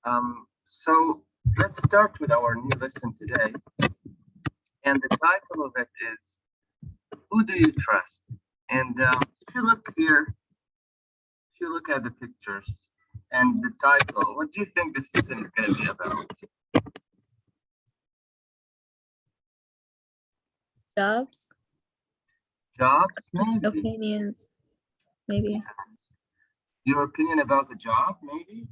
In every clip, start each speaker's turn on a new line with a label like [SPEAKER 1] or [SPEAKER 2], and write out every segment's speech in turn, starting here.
[SPEAKER 1] So let's start with our new lesson today. And the title of it is, Who Do You Trust? And if you look here, if you look at the pictures and the title, what do you think this lesson is going to be about?
[SPEAKER 2] Jobs,
[SPEAKER 1] Jobs, maybe.
[SPEAKER 2] opinions, maybe.
[SPEAKER 1] Your opinion about the job, maybe?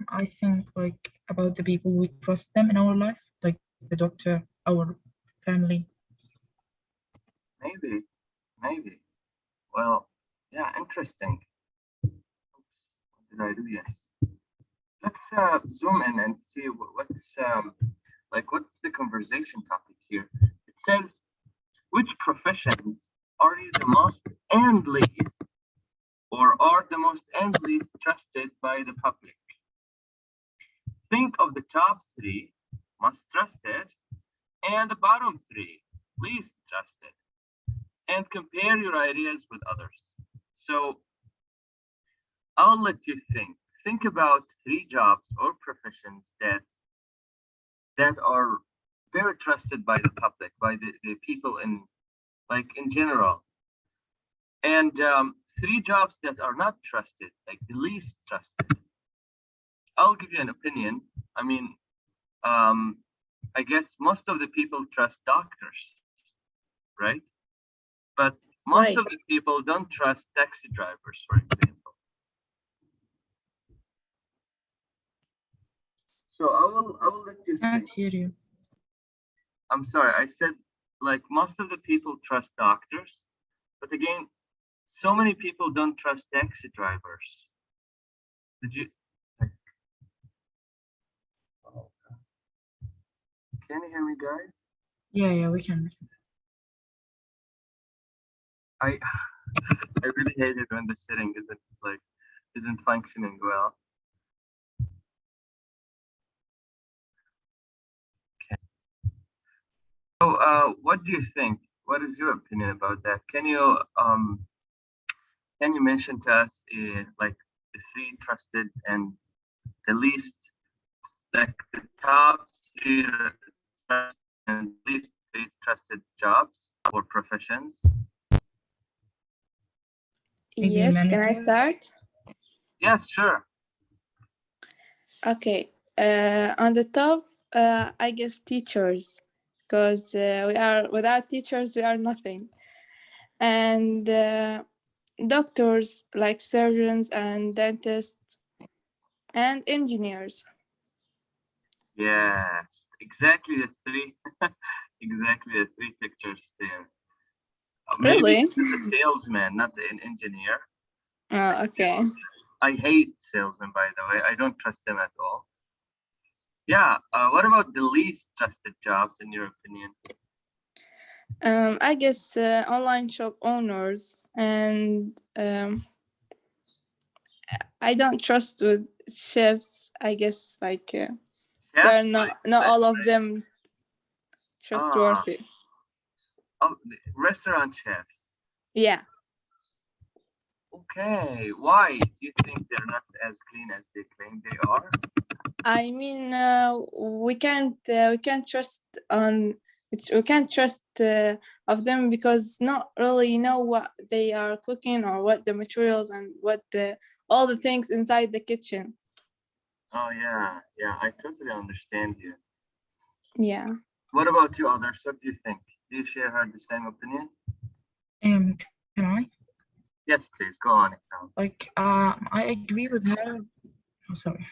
[SPEAKER 3] I think like about the people we trust them in our life, like the doctor, our family.
[SPEAKER 1] Maybe. Well, yeah, interesting. Oops, what did I do? Yes. Let's zoom in and see what's the conversation topic here. It says, which professions are you the most and least, or are the most and least trusted by the public? Think of the top 3, most trusted, and the bottom 3, least trusted, and compare your ideas with others. So I'll let you think. Think about 3 jobs or professions that are very trusted by the public, by the people in general, and 3 jobs that are not trusted, like the least trusted. I'll give you an opinion. I mean, I guess most of the people trust doctors, right? But most of the people don't trust taxi drivers, for example. So I will let you
[SPEAKER 3] Can't
[SPEAKER 1] think.
[SPEAKER 3] hear you.
[SPEAKER 1] I'm sorry, I said like most of the people trust doctors, but again, so many people don't trust taxi drivers. Did you? Can you hear me, guys?
[SPEAKER 3] Yeah, we can.
[SPEAKER 1] I really hate it when the setting isn't functioning well. Okay. So what do you think? What is your opinion about that? Can you mention to us like the 3 trusted and the least, like the top 3 trusted and least 3 trusted jobs or professions?
[SPEAKER 3] Maybe
[SPEAKER 2] Yes, can I
[SPEAKER 3] manager?
[SPEAKER 2] start?
[SPEAKER 1] Yes, sure.
[SPEAKER 2] Okay. On the top, I guess teachers, because without teachers, we are nothing. And doctors, like surgeons and dentists, and engineers.
[SPEAKER 1] Yes, exactly the 3 exactly the 3 pictures there. Maybe
[SPEAKER 2] Really?
[SPEAKER 1] the salesman, not the engineer.
[SPEAKER 2] Oh, okay.
[SPEAKER 1] I hate salesmen, by the way. I don't trust them at all. Yeah. What about the least trusted jobs, in your opinion?
[SPEAKER 2] I guess online shop owners, and I don't trust with chefs. I guess they're not all of them trustworthy.
[SPEAKER 1] Oh, restaurant chefs.
[SPEAKER 2] Yeah.
[SPEAKER 1] Okay. Why do you think they're not as clean as they claim they are?
[SPEAKER 2] I mean, we can't trust of them because not really know what they are cooking or what the materials and what all the things inside the kitchen.
[SPEAKER 1] Oh yeah, I totally understand you.
[SPEAKER 2] Yeah.
[SPEAKER 1] What about you, others? What do you think? Do you share the same opinion?
[SPEAKER 3] Can I?
[SPEAKER 1] Yes, please go on.
[SPEAKER 3] Like, I agree with her. Oh, sorry.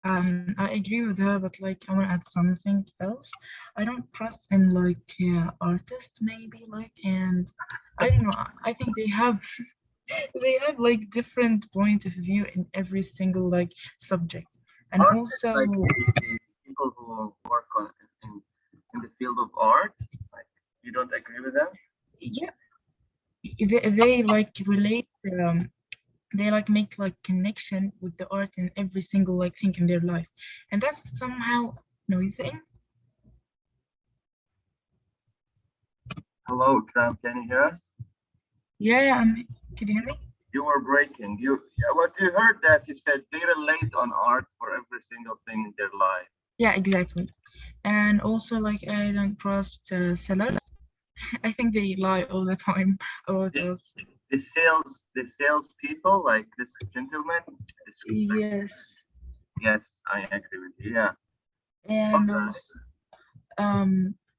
[SPEAKER 3] I agree with her, but like, I want to add something else. I don't trust in artists, maybe and I don't know. I think they have like different point of view in every single subject, and
[SPEAKER 1] Artists,
[SPEAKER 3] also
[SPEAKER 1] like the people who work in the field of art, like you don't agree with them?
[SPEAKER 3] yeah, they relate. They make connection with the art in every single thing in their life, and that's somehow noisy.
[SPEAKER 1] Hello, Tram, can you hear us?
[SPEAKER 3] Yeah, can you hear me?
[SPEAKER 1] You were breaking. What you heard that you said they relate on art for every single thing in their life.
[SPEAKER 3] Yeah, exactly. And also, like, I don't trust sellers. I think they lie all the time about us.
[SPEAKER 1] The sales people, like this gentleman.
[SPEAKER 3] Yes.
[SPEAKER 1] Yes, I agree with you. Yeah.
[SPEAKER 3] And
[SPEAKER 1] Okay.
[SPEAKER 3] also,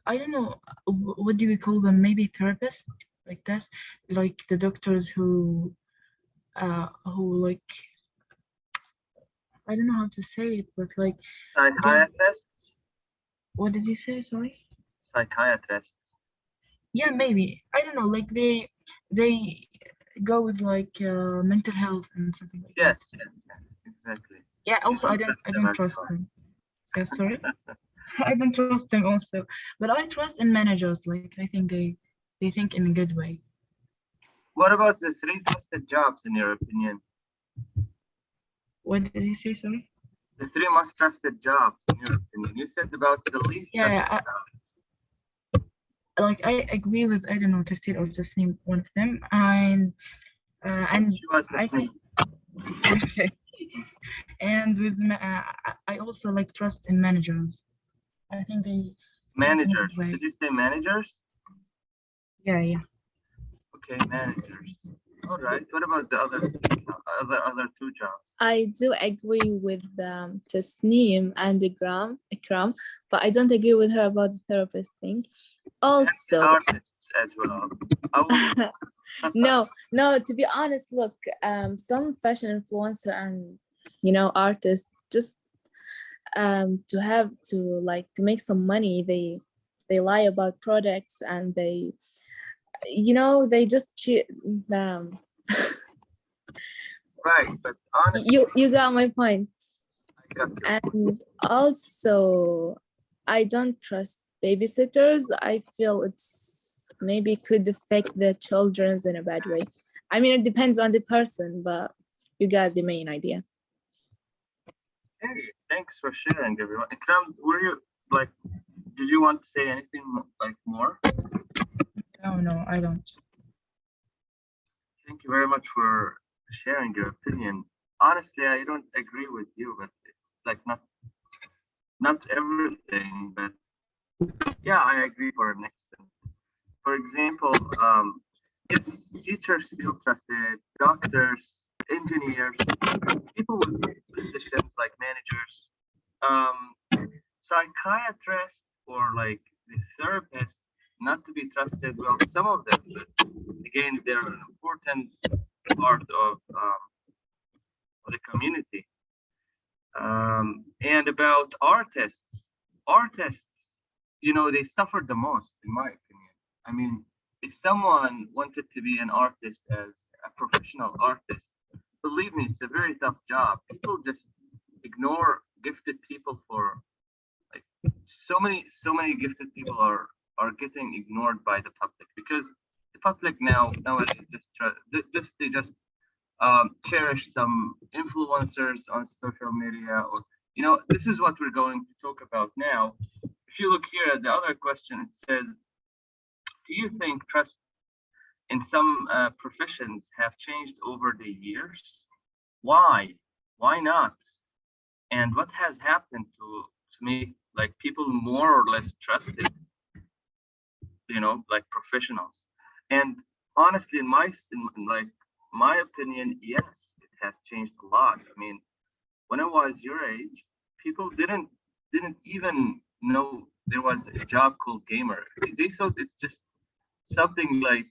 [SPEAKER 3] I don't know, what do we call them? Maybe therapists, like this, like the doctors who like, I don't know how to say it, but like,
[SPEAKER 1] Psychiatrists.
[SPEAKER 3] what did you say? Sorry.
[SPEAKER 1] Psychiatrists.
[SPEAKER 3] Yeah, maybe. I don't know. Like they go with like mental health and something like that.
[SPEAKER 1] Yes, exactly.
[SPEAKER 3] Yeah. Also, I don't trust them. Yeah, sorry. I don't trust them also, but I trust in managers. Like I think they think in a good way.
[SPEAKER 1] What about the 3 trusted jobs in your opinion?
[SPEAKER 3] What did you say? Sorry.
[SPEAKER 1] The 3 most trusted jobs in your opinion. You said about the least trusted jobs.
[SPEAKER 3] Like I agree with, I don't know, Tafsir or just name one of them, and I think okay. And with I also like trust in managers. I think they
[SPEAKER 1] managers. Did you say managers?
[SPEAKER 3] Yeah.
[SPEAKER 1] Okay, managers. All right. What about the other 2 jobs?
[SPEAKER 2] I do agree with Tasneem and Ikram, but I don't agree with her about the therapist thing. Also,
[SPEAKER 1] artists as well.
[SPEAKER 2] no. To be honest, look, some fashion influencer and artists just to make some money. They lie about products and they just cheat them.
[SPEAKER 1] Right, but honestly,
[SPEAKER 2] you got my point.
[SPEAKER 1] I got you.
[SPEAKER 2] And also, I don't trust babysitters. I feel it's maybe could affect the children's in a bad way. I mean, it depends on the person, but you got the main idea.
[SPEAKER 1] Hey, thanks for sharing, everyone. Ikram, did you want to say anything more?
[SPEAKER 3] No, I don't.
[SPEAKER 1] Thank you very much for sharing your opinion. Honestly, I don't agree with you, but it's not everything, but yeah, I agree for an extent. For example, if teachers feel trusted, doctors, engineers, people with positions like managers, psychiatrists, or like the therapist, not to be trusted. Well, some of them, but again, they're an important part of the community. And about artists, they suffered the most, in my opinion. I mean, if someone wanted to be an artist as a professional artist, believe me, it's a very tough job. People just ignore gifted people for like so many gifted people are getting ignored by the public because the public nowadays they just cherish some influencers on social media, or this is what we're going to talk about now. If you look here at the other question, it says, do you think trust in some professions have changed over the years? Why not? And what has happened to make like people more or less trusted, like professionals? And honestly, in my opinion, yes, it has changed a lot. I mean, when I was your age, people didn't even know there was a job called gamer. They thought it's just something like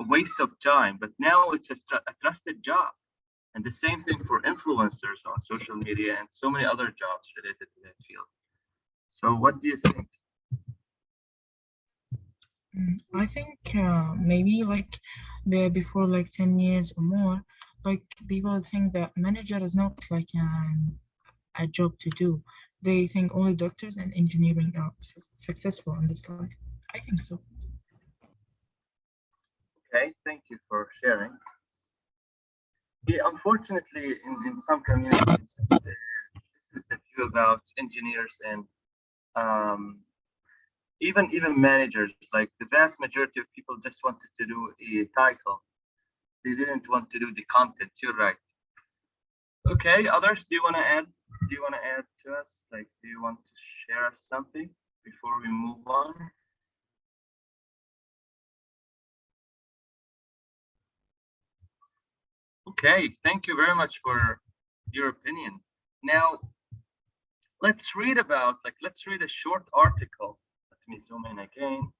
[SPEAKER 1] a waste of time, but now it's a trusted job. And the same thing for influencers on social media and so many other jobs related to that field. So what do you think?
[SPEAKER 3] I think maybe like before like 10 years or more, like people think that manager is not like a job to do. They think only doctors and engineering are successful in this life. I think so.
[SPEAKER 1] Okay, thank you for sharing. Yeah, unfortunately, in some communities, this is the view about engineers and even managers. Like the vast majority of people just wanted to do a title. They didn't want to do the content. You're right. Okay, others, do you want to add? Do you want to add to us? Like, do you want to share us something before we move on? Okay, thank you very much for your opinion. Now, let's read about, let's read a short article. Let me zoom in again.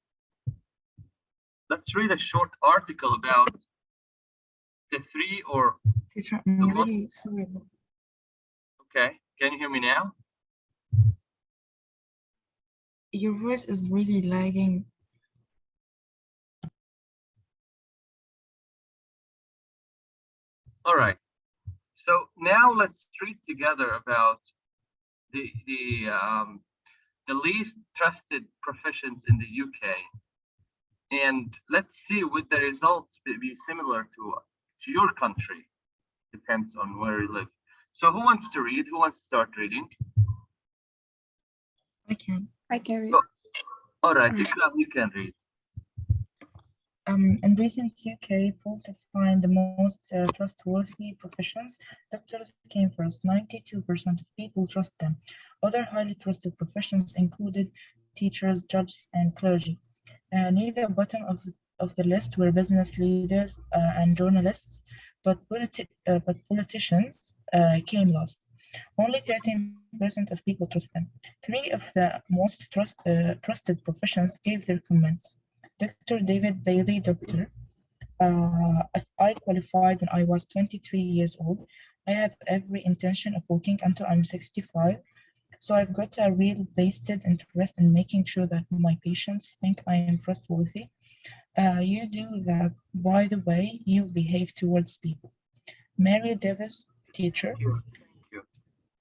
[SPEAKER 1] Let's read a short article about the three or
[SPEAKER 3] Teacher,
[SPEAKER 1] the
[SPEAKER 3] I'm
[SPEAKER 1] most.
[SPEAKER 3] really sorry.
[SPEAKER 1] Okay, can you hear me now?
[SPEAKER 3] Your voice is really lagging.
[SPEAKER 1] All right. So now let's read together about the least trusted professions in the UK, and let's see would the results be similar to your country. Depends on where you live. So who wants to read? Who wants to start reading?
[SPEAKER 3] I can.
[SPEAKER 2] I can read.
[SPEAKER 1] Oh, all right, you can read.
[SPEAKER 3] In recent UK poll to find the most trustworthy professions, doctors came first. 92% of people trust them. Other highly trusted professions included teachers, judges, and clergy. Near the bottom of the list were business leaders and journalists, but politicians came last. Only 13% of people trust them. Three of the most trusted professions gave their comments. Dr. David Bailey, doctor. I qualified when I was 23 years old. I have every intention of working until I'm 65. So I've got a real vested interest in making sure that my patients think I am trustworthy. You do that by the way you behave towards people. Mary Davis, teacher.
[SPEAKER 1] Thank you.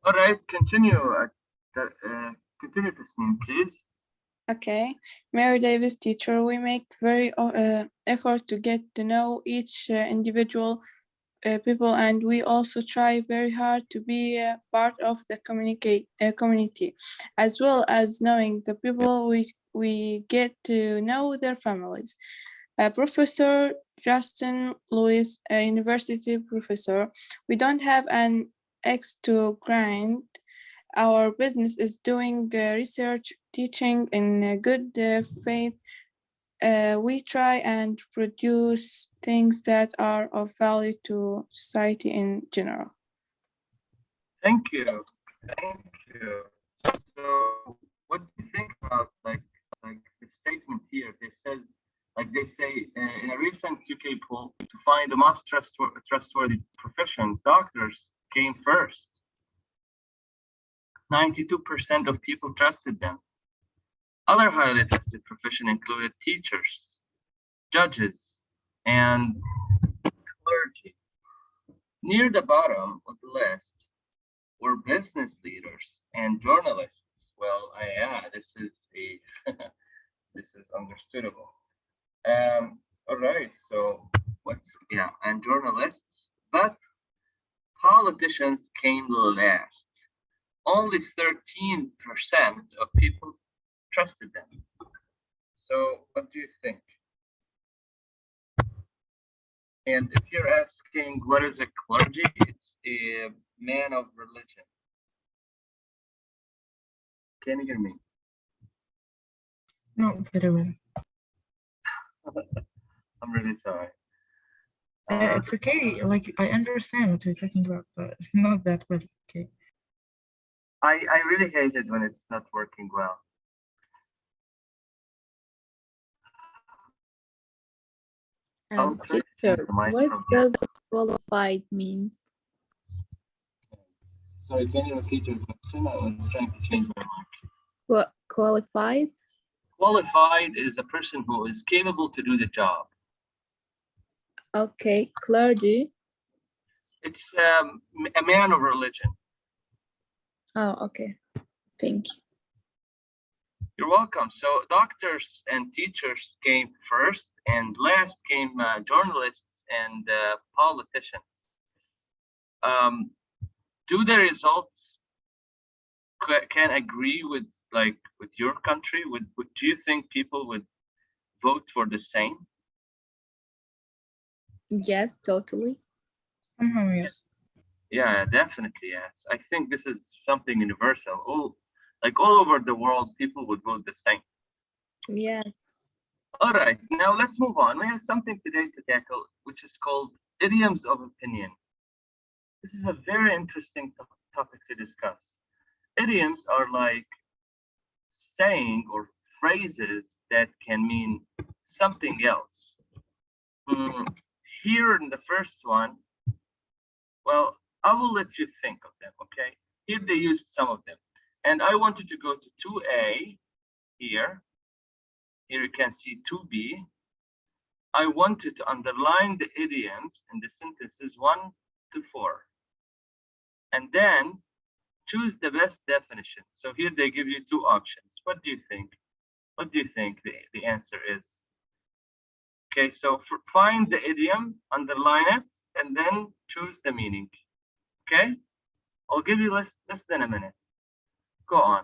[SPEAKER 1] All right, continue. Continue, Tasneem, please.
[SPEAKER 4] Okay, Mary Davis, teacher. We make very effort to get to know each individual people, and we also try very hard to be part of the community, as well as knowing the people we get to know their families. Professor Justin Lewis, a university professor. We don't have an axe to grind. Our business is doing research, teaching in good faith. We try and produce things that are of value to society in general.
[SPEAKER 1] Thank you. Thank you. So what do you think about like the statement here? They say in a recent UK poll to find the most trustworthy professions, doctors came first. 92% of people trusted them. Other highly trusted professions included teachers, judges, and clergy. Near the bottom of the list were business leaders and journalists. Well, this is this is understandable. All right, so and journalists, but politicians came last. Only 13% of people trusted them. So what do you think? And if you're asking what is a clergy, it's a man of religion. Can you hear me?
[SPEAKER 3] Not very well.
[SPEAKER 1] I'm really sorry.
[SPEAKER 3] It's okay. Like I understand what you're talking about, but not that well. Okay.
[SPEAKER 1] I really hate it when it's not working well. I'll try to
[SPEAKER 2] Teacher,
[SPEAKER 1] change the mic
[SPEAKER 2] what
[SPEAKER 1] from here.
[SPEAKER 2] does qualified means?
[SPEAKER 1] Sorry, can you repeat your question? I was trying to change my mic.
[SPEAKER 2] What qualified?
[SPEAKER 1] Qualified is a person who is capable to do the job.
[SPEAKER 2] Okay, clergy.
[SPEAKER 1] It's a man of religion.
[SPEAKER 2] Oh, okay. Thank you.
[SPEAKER 1] You're welcome. So doctors and teachers came first, and last came journalists and politicians. Do the results can agree with your country? Do you think people would vote for the same?
[SPEAKER 2] Yes, totally.
[SPEAKER 3] Somehow, yes.
[SPEAKER 1] Yeah, definitely yes. I think this is something universal. All over the world, people would vote the same.
[SPEAKER 2] Yes.
[SPEAKER 1] All right, now let's move on. We have something today to tackle, which is called idioms of opinion. This is a very interesting topic to discuss. Idioms are like saying or phrases that can mean something else. Here in the first one, well, I will let you think of them, okay? Here they used some of them. And I wanted to go to 2A here. Here you can see 2B. I wanted to underline the idioms in the sentences 1 to 4. And then choose the best definition. So here they give you two options. What do you think? What do you think the answer is? Okay, so find the idiom, underline it, and then choose the meaning. Okay, I'll give you less than a minute. Go on.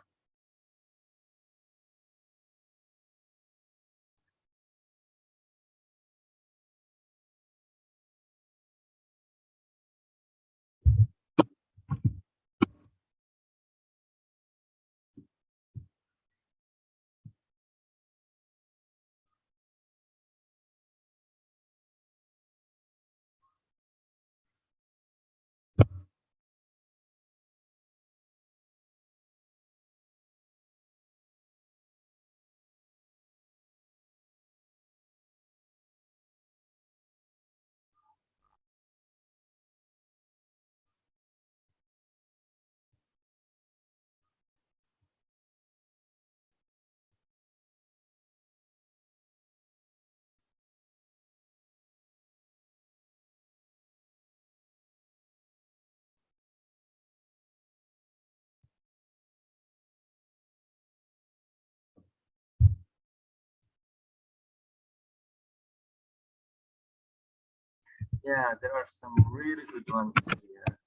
[SPEAKER 1] Yeah, there are some really good ones here.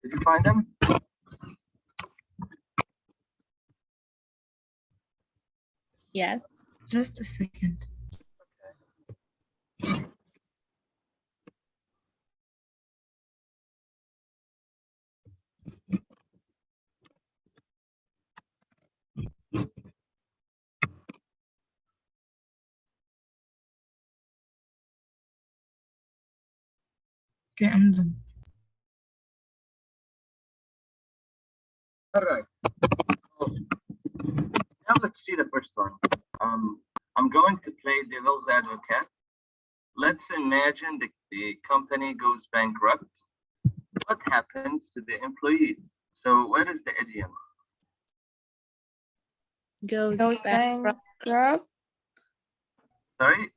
[SPEAKER 1] Did you find them?
[SPEAKER 2] Yes.
[SPEAKER 3] Just a second. Okay, I'm done.
[SPEAKER 1] All right. So, now let's see the first one. I'm going to play devil's advocate. Let's imagine the company goes bankrupt. What happens to the employees? So where is the idiom?
[SPEAKER 2] Goes
[SPEAKER 4] bankrupt.
[SPEAKER 1] Sorry?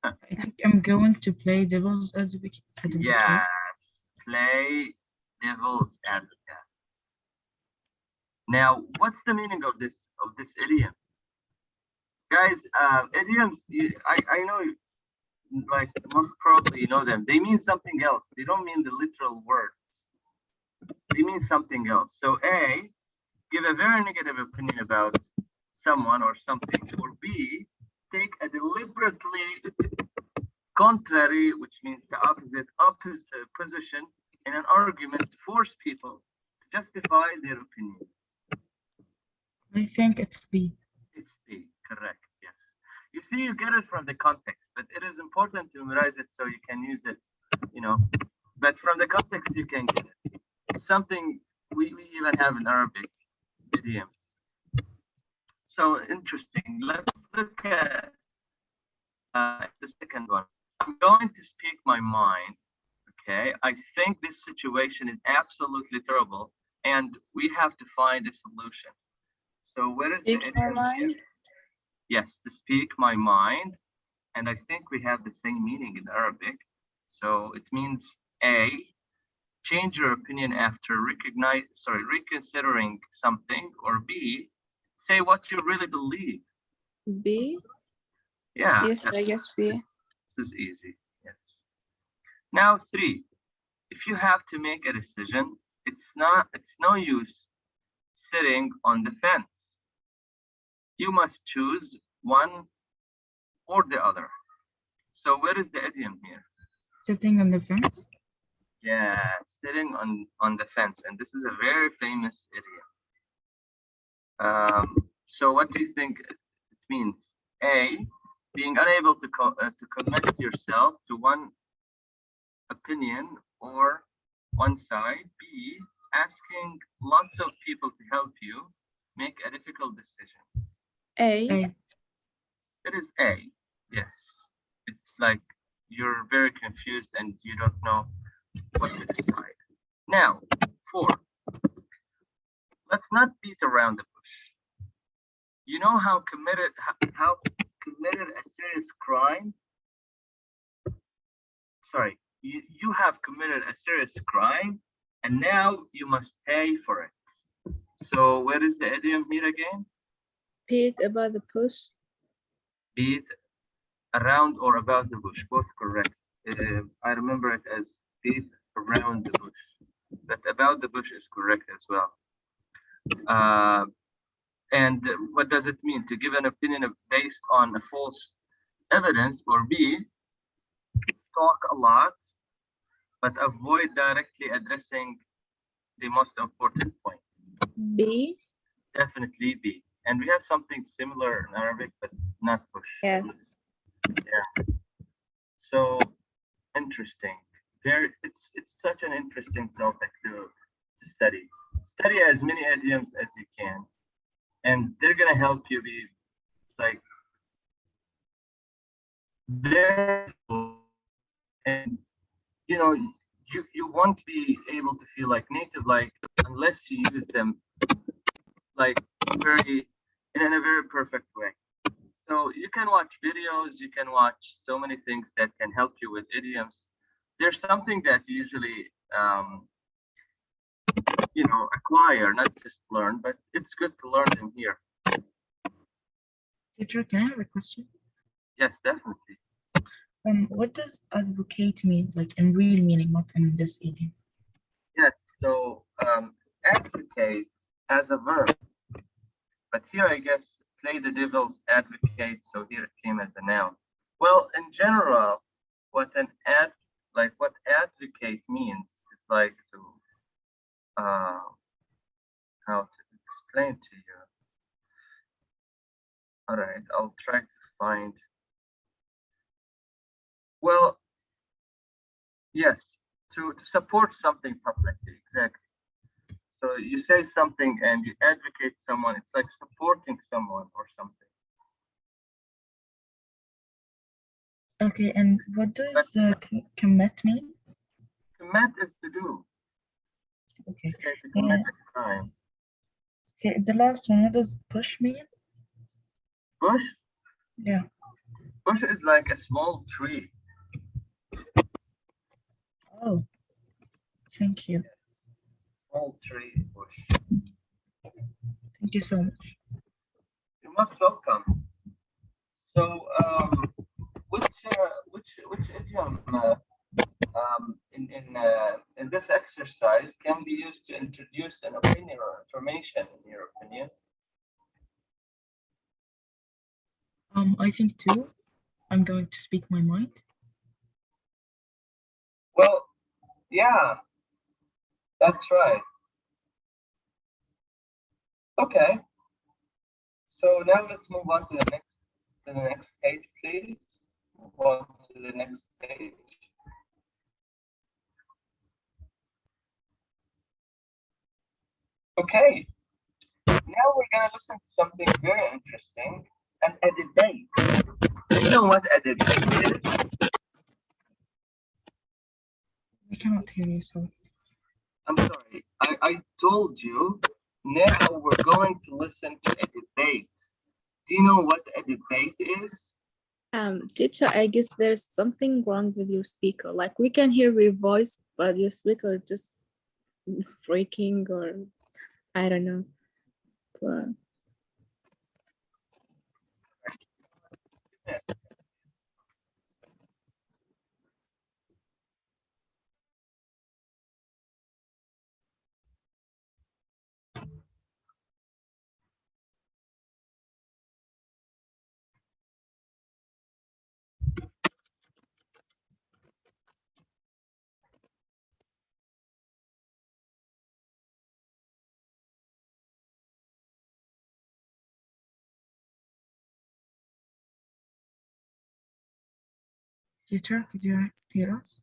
[SPEAKER 3] I think I'm going to play devil's advocate.
[SPEAKER 1] Yes, play devil's advocate. Now, what's the meaning of this idiom? Guys, idioms, I know, like most probably you know them. They mean something else. They don't mean the literal words. They mean something else. So A, give a very negative opinion about someone or something. Or B, take a deliberately contrary, which means the opposite position in an argument to force people to justify their opinions.
[SPEAKER 3] I think it's B.
[SPEAKER 1] It's B, correct, yes. You see, you get it from the context, but it is important to memorize it so you can use it, you know. But from the context, you can get it. It's something we even have in Arabic idioms. So interesting. Let's look at the second one. I'm going to speak my mind. Okay, I think this situation is absolutely terrible, and we have to find a solution. So where is the idiom here? Yes, to speak my mind, and I think we have the same meaning in Arabic. So it means A, change your opinion after reconsidering something, or B, say what you really believe.
[SPEAKER 2] B.
[SPEAKER 1] Yeah.
[SPEAKER 4] Yes, I guess B.
[SPEAKER 1] This is easy. Yes. Now 3. If you have to make a decision, it's no use sitting on the fence. You must choose one or the other. So where is the idiom here?
[SPEAKER 3] Sitting on the fence.
[SPEAKER 1] Yeah, sitting on the fence, and this is a very famous idiom. So what do you think it means? A, being unable to commit yourself to one opinion or one side. B, asking lots of people to help you make a difficult decision.
[SPEAKER 4] A.
[SPEAKER 1] It is A, yes. It's like you're very confused and you don't know what to decide. Now, 4, let's not beat around the bush. You know how committed a serious crime? Sorry, you have committed a serious crime and now you must pay for it. So where is the idiom here again?
[SPEAKER 2] Beat about the push.
[SPEAKER 1] Beat around or about the bush, both correct. I remember it as beat around the bush, but about the bush is correct as well. And what does it mean? To give an opinion based on a false evidence, or B, talk a lot, but avoid directly addressing the most important point.
[SPEAKER 2] B.
[SPEAKER 1] Definitely B. And we have something similar in Arabic, but not push.
[SPEAKER 2] Yes.
[SPEAKER 1] Yeah. So interesting. It's such an interesting topic to study. Study as many idioms as you can, and they're gonna help you be like very, and you know, you won't be able to feel like native like unless you use them like in a very perfect way. So you can watch videos, you can watch so many things that can help you with idioms. There's something that you usually acquire, not just learn, but it's good to learn them here.
[SPEAKER 3] Teacher, can I have a question?
[SPEAKER 1] Yes, definitely.
[SPEAKER 3] What does advocate mean, like in real meaning, not in this idiom?
[SPEAKER 1] Yes, so advocate as a verb, but here I guess play the devil's advocate, so here it came as a noun. Well, in general, what advocate means is like to how to explain to you. All right, I'll try to find. Well, yes, to support something publicly, exactly. So you say something and you advocate someone, it's like supporting someone or something.
[SPEAKER 3] Okay, and what does commit mean?
[SPEAKER 1] Commit is to do.
[SPEAKER 3] Okay.
[SPEAKER 1] To commit a crime.
[SPEAKER 3] Okay, the last one, what does push mean?
[SPEAKER 1] Bush?
[SPEAKER 3] Yeah.
[SPEAKER 1] Bush is like a small tree.
[SPEAKER 3] Oh, thank you.
[SPEAKER 1] Small tree, bush.
[SPEAKER 3] Thank you so much.
[SPEAKER 1] You're most welcome. So, which idiom in this exercise can be used to introduce an opinion or information, in your opinion?
[SPEAKER 3] I think two. I'm going to speak my mind.
[SPEAKER 1] Well, yeah, that's right. Okay. So now let's move on to the next page, please. Move on to the next page. Okay. Now we're gonna listen to something very interesting, a debate. Do you know what a debate is?
[SPEAKER 3] I cannot hear you, sorry.
[SPEAKER 1] I'm sorry. I told you. Now we're going to listen to a debate. Do you know what a debate is?
[SPEAKER 2] Teacher, I guess there's something wrong with your speaker. Like we can hear your voice, but your speaker is just freaking, or I don't know. But
[SPEAKER 1] Yes.
[SPEAKER 3] Teacher, could you hear us?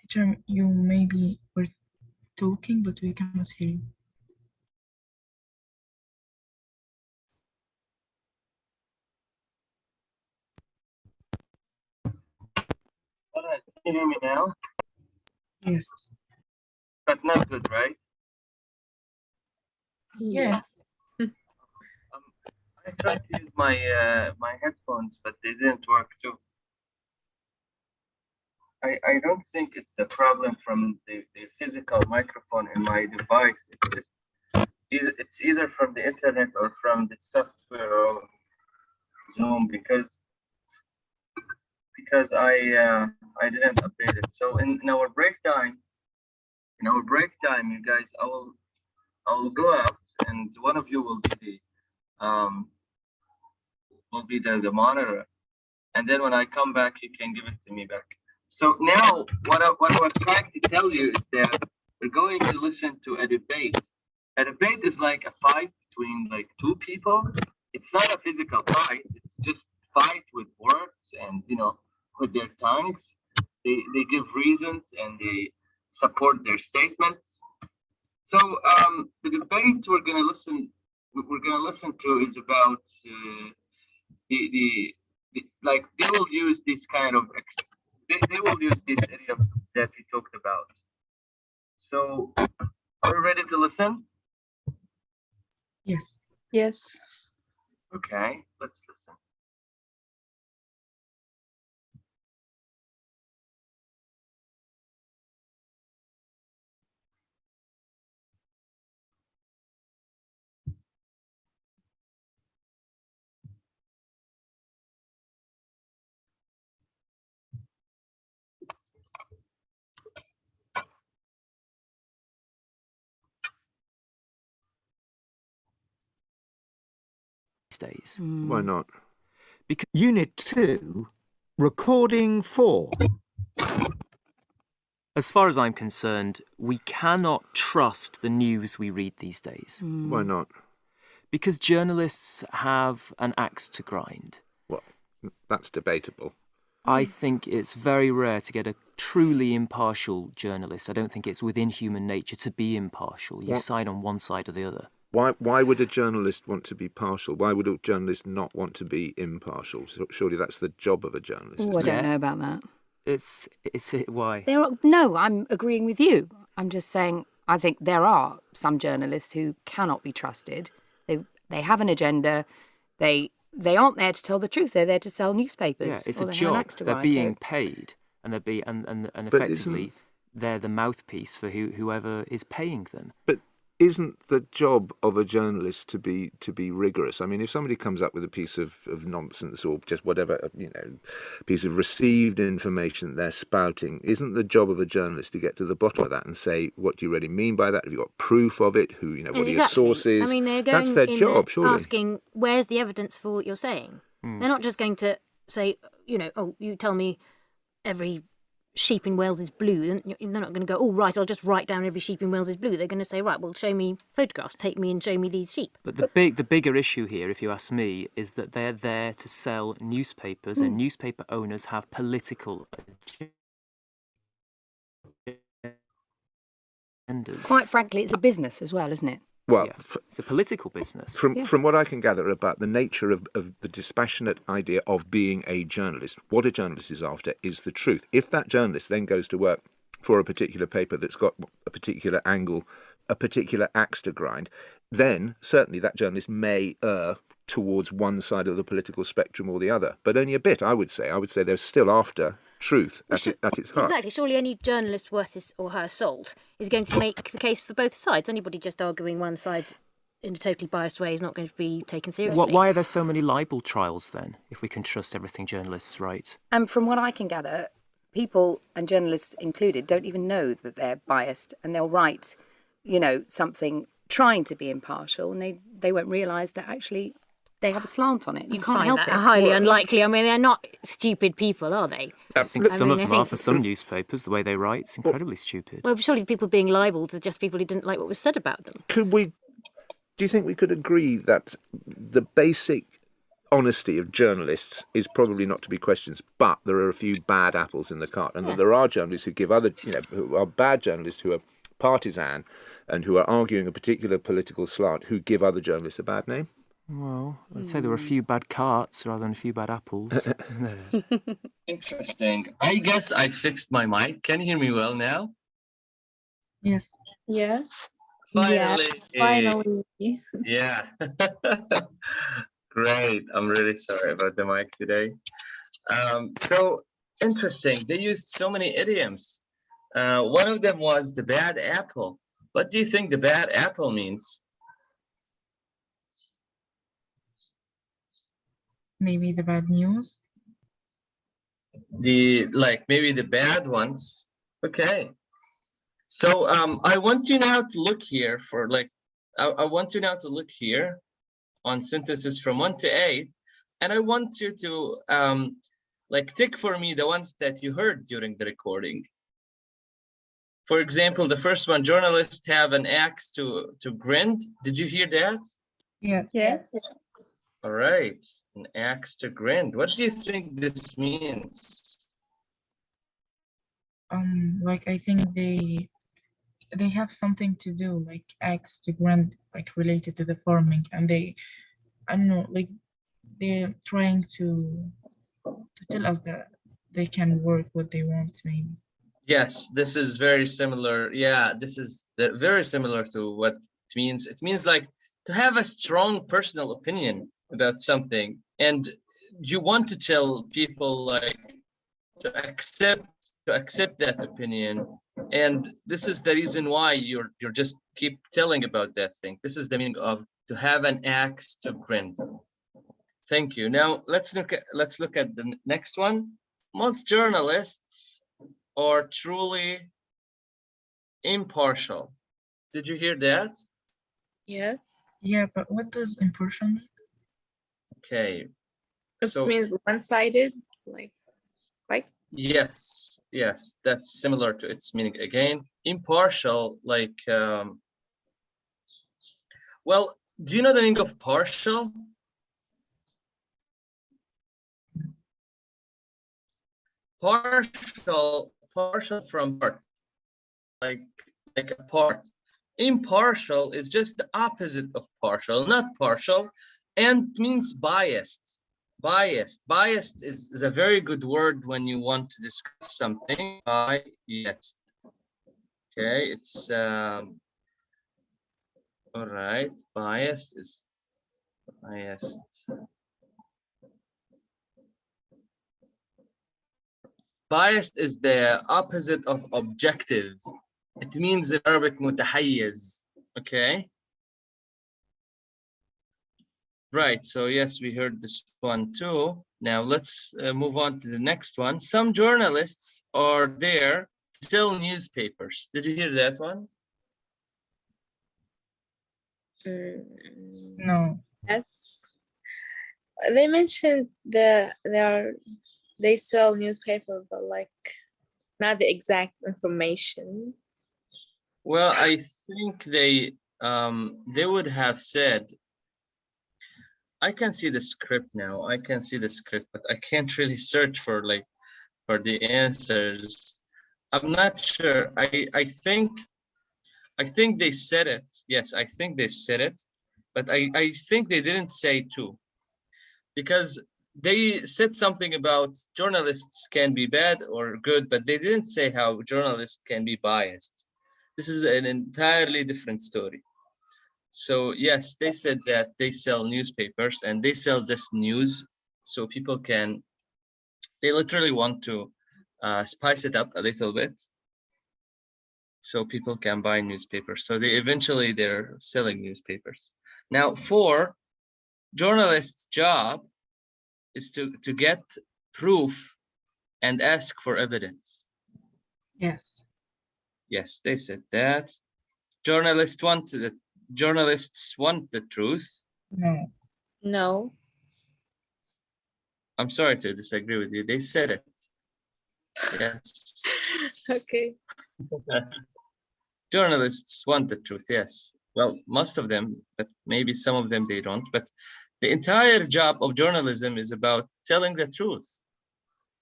[SPEAKER 3] Teacher, you maybe were talking, but we cannot hear you.
[SPEAKER 1] Alright, can you hear me now?
[SPEAKER 3] Yes.
[SPEAKER 1] But not good, right?
[SPEAKER 3] Yes.
[SPEAKER 1] I tried to use my my headphones, but they didn't work too. I don't think it's a problem from the physical microphone in my device. It's either from the internet or from the software of Zoom because I didn't update it. So in our break time, you guys, I will go out and one of you will be the monitor, and then when I come back, you can give it to me back. So now, what I was trying to tell you is that we're going to listen to a debate. A debate is like a fight between like two people. It's not a physical fight. It's just fight with words and with their tongues. They give reasons and they support their statements. So the debate we're gonna listen to is about the like they will use this kind of they will use this idiom that we talked about. So are we ready to listen?
[SPEAKER 3] Yes.
[SPEAKER 4] Yes.
[SPEAKER 1] Okay, let's listen.
[SPEAKER 5] Days.
[SPEAKER 6] Why not?
[SPEAKER 5] Because
[SPEAKER 6] Unit 2, recording 4.
[SPEAKER 5] as far as I'm concerned, we cannot trust the news we read these days.
[SPEAKER 6] Why not?
[SPEAKER 5] Because journalists have an axe to grind.
[SPEAKER 6] Well, that's debatable.
[SPEAKER 5] I think it's very rare to get a truly impartial journalist. I don't think it's within human nature to be impartial. You
[SPEAKER 6] What?
[SPEAKER 5] side on one side or the other.
[SPEAKER 6] Why would a journalist want to be partial? Why would a journalist not want to be impartial? Surely that's the job of a journalist.
[SPEAKER 7] Oh, I
[SPEAKER 6] isn't it?
[SPEAKER 7] don't know about that.
[SPEAKER 5] It's why?
[SPEAKER 7] No, I'm agreeing with you. I'm just saying I think there are some journalists who cannot be trusted. They have an agenda. They aren't there to tell the truth. They're there to sell newspapers.
[SPEAKER 5] Yeah, it's
[SPEAKER 7] or
[SPEAKER 5] a
[SPEAKER 7] they have an
[SPEAKER 5] job.
[SPEAKER 7] axe to
[SPEAKER 5] They're
[SPEAKER 7] grind,
[SPEAKER 5] being
[SPEAKER 7] so-
[SPEAKER 5] paid, and and
[SPEAKER 6] But
[SPEAKER 5] effectively they're the mouthpiece for whoever is paying them.
[SPEAKER 6] But isn't the job of a journalist to be rigorous? I mean, if somebody comes up with a piece of nonsense or just whatever, piece of received information they're spouting, isn't the job of a journalist to get to the bottom of that and say, what do you really mean by that? Have you got proof of it? What are your
[SPEAKER 8] Exactly.
[SPEAKER 6] sources?
[SPEAKER 8] I mean, they're going
[SPEAKER 6] That's their
[SPEAKER 8] in
[SPEAKER 6] job,
[SPEAKER 8] there
[SPEAKER 6] surely.
[SPEAKER 8] asking, where's the evidence for what you're saying? They're not just going to say, oh, you tell me every sheep in Wales is blue. And they're not going to go, oh, right, I'll just write down every sheep in Wales is blue. They're going to say, right, well, show me photographs, take me and show me these sheep.
[SPEAKER 5] But the bigger issue here, if you ask me, is that they're there to sell newspapers, and newspaper owners have political agendas.
[SPEAKER 7] Quite frankly, it's a business as well, isn't it?
[SPEAKER 6] Well,
[SPEAKER 5] Yeah, it's a political business.
[SPEAKER 6] From what I can gather about the nature of the dispassionate idea of being a journalist, what a journalist is after is the truth. If that journalist then goes to work for a particular paper that's got a particular angle, a particular axe to grind, then certainly that journalist may err towards one side of the political spectrum or the other, but only a bit, I would say. I would say they're still after truth at its heart.
[SPEAKER 8] Exactly. Surely any journalist worth his or her salt is going to make the case for both sides. Anybody just arguing one side in a totally biased way is not going to be taken seriously.
[SPEAKER 5] Why are there so many libel trials then, if we can trust everything journalists write?
[SPEAKER 7] And from what I can gather, people, and journalists included, don't even know that they're biased, and they'll write, you know, something trying to be impartial, and they won't realise that actually they have a slant on it. You can't help it.
[SPEAKER 8] Highly unlikely. I mean, they're not stupid people, are they?
[SPEAKER 5] I think some of them are for some newspapers. The way they write, it's incredibly stupid.
[SPEAKER 8] Well, surely the people being libelled are just people who didn't like what was said about them.
[SPEAKER 6] Do you think we could agree that the basic honesty of journalists is probably not to be questioned, but there are a few bad apples in the cart, and that there are journalists who give other, who are bad journalists who are partisan and who are arguing a particular political slant, who give other journalists a bad name?
[SPEAKER 5] Well, I'd say there were a few bad carts rather than a few bad apples.
[SPEAKER 1] Interesting. I guess I fixed my mic. Can you hear me well now?
[SPEAKER 3] Yes.
[SPEAKER 4] Yes.
[SPEAKER 1] Finally.
[SPEAKER 2] Finally.
[SPEAKER 1] Yeah. Great. I'm really sorry about the mic today. So interesting. They used so many idioms. One of them was the bad apple. What do you think the bad apple means?
[SPEAKER 3] Maybe the bad news.
[SPEAKER 1] Maybe the bad ones. Okay. So I want you now to look here for I want you now to look here on sentences from 1 to 8, and I want you to tick for me the ones that you heard during the recording. For example, the first one, journalists have an axe to grind. Did you hear that?
[SPEAKER 3] Yes.
[SPEAKER 4] Yes.
[SPEAKER 1] All right, an axe to grind. What do you think this means?
[SPEAKER 3] I think they have something to do, like axe to grind, like related to the farming, and I don't know, like they're trying to tell us that they can work what they want, maybe.
[SPEAKER 1] Yes, this is very similar. Yeah, this is very similar to what it means. It means like to have a strong personal opinion about something, and you want to tell people like to accept that opinion, and this is the reason why you're just keep telling about that thing. This is the meaning of to have an axe to grind. Thank you. Now let's look at the next one. Most journalists are truly impartial. Did you hear that?
[SPEAKER 2] Yes.
[SPEAKER 3] Yeah, but what does impartial mean?
[SPEAKER 1] Okay.
[SPEAKER 2] This
[SPEAKER 1] So
[SPEAKER 2] means one-sided, right?
[SPEAKER 1] yes, that's similar to its meaning again. Impartial, well, do you know the meaning of partial? Partial from part, like a part. Impartial is just the opposite of partial, not partial, and means biased. Biased is a very good word when you want to discuss something. Biased. Okay, it's all right. Biased is biased. Biased is the opposite of objective. It means in Arabic متحيز. Okay. Right, so yes, we heard this one too. Now let's move on to the next one. Some journalists are there to sell newspapers. Did you hear that one?
[SPEAKER 3] No.
[SPEAKER 2] Yes. They mentioned they sell newspaper, but not the exact information.
[SPEAKER 1] Well, I think they would have said, I can see the script now. I can see the script, but I can't really search for the answers. I'm not sure. I think they said it. Yes, I think they said it, but I think they didn't say two, because they said something about journalists can be bad or good, but they didn't say how journalists can be biased. This is an entirely different story. So yes, they said that they sell newspapers and they sell this news so people can, they literally want to spice it up a little bit so people can buy newspapers. So they're selling newspapers. Now 4, journalist's job is to get proof and ask for evidence.
[SPEAKER 3] Yes.
[SPEAKER 1] Yes, they said that. Journalists want the truth.
[SPEAKER 3] No.
[SPEAKER 2] No.
[SPEAKER 1] I'm sorry to disagree with you. They said it. Yes.
[SPEAKER 2] Okay.
[SPEAKER 1] Journalists want the truth, yes. Well, most of them, but maybe some of them they don't. But the entire job of journalism is about telling the truth.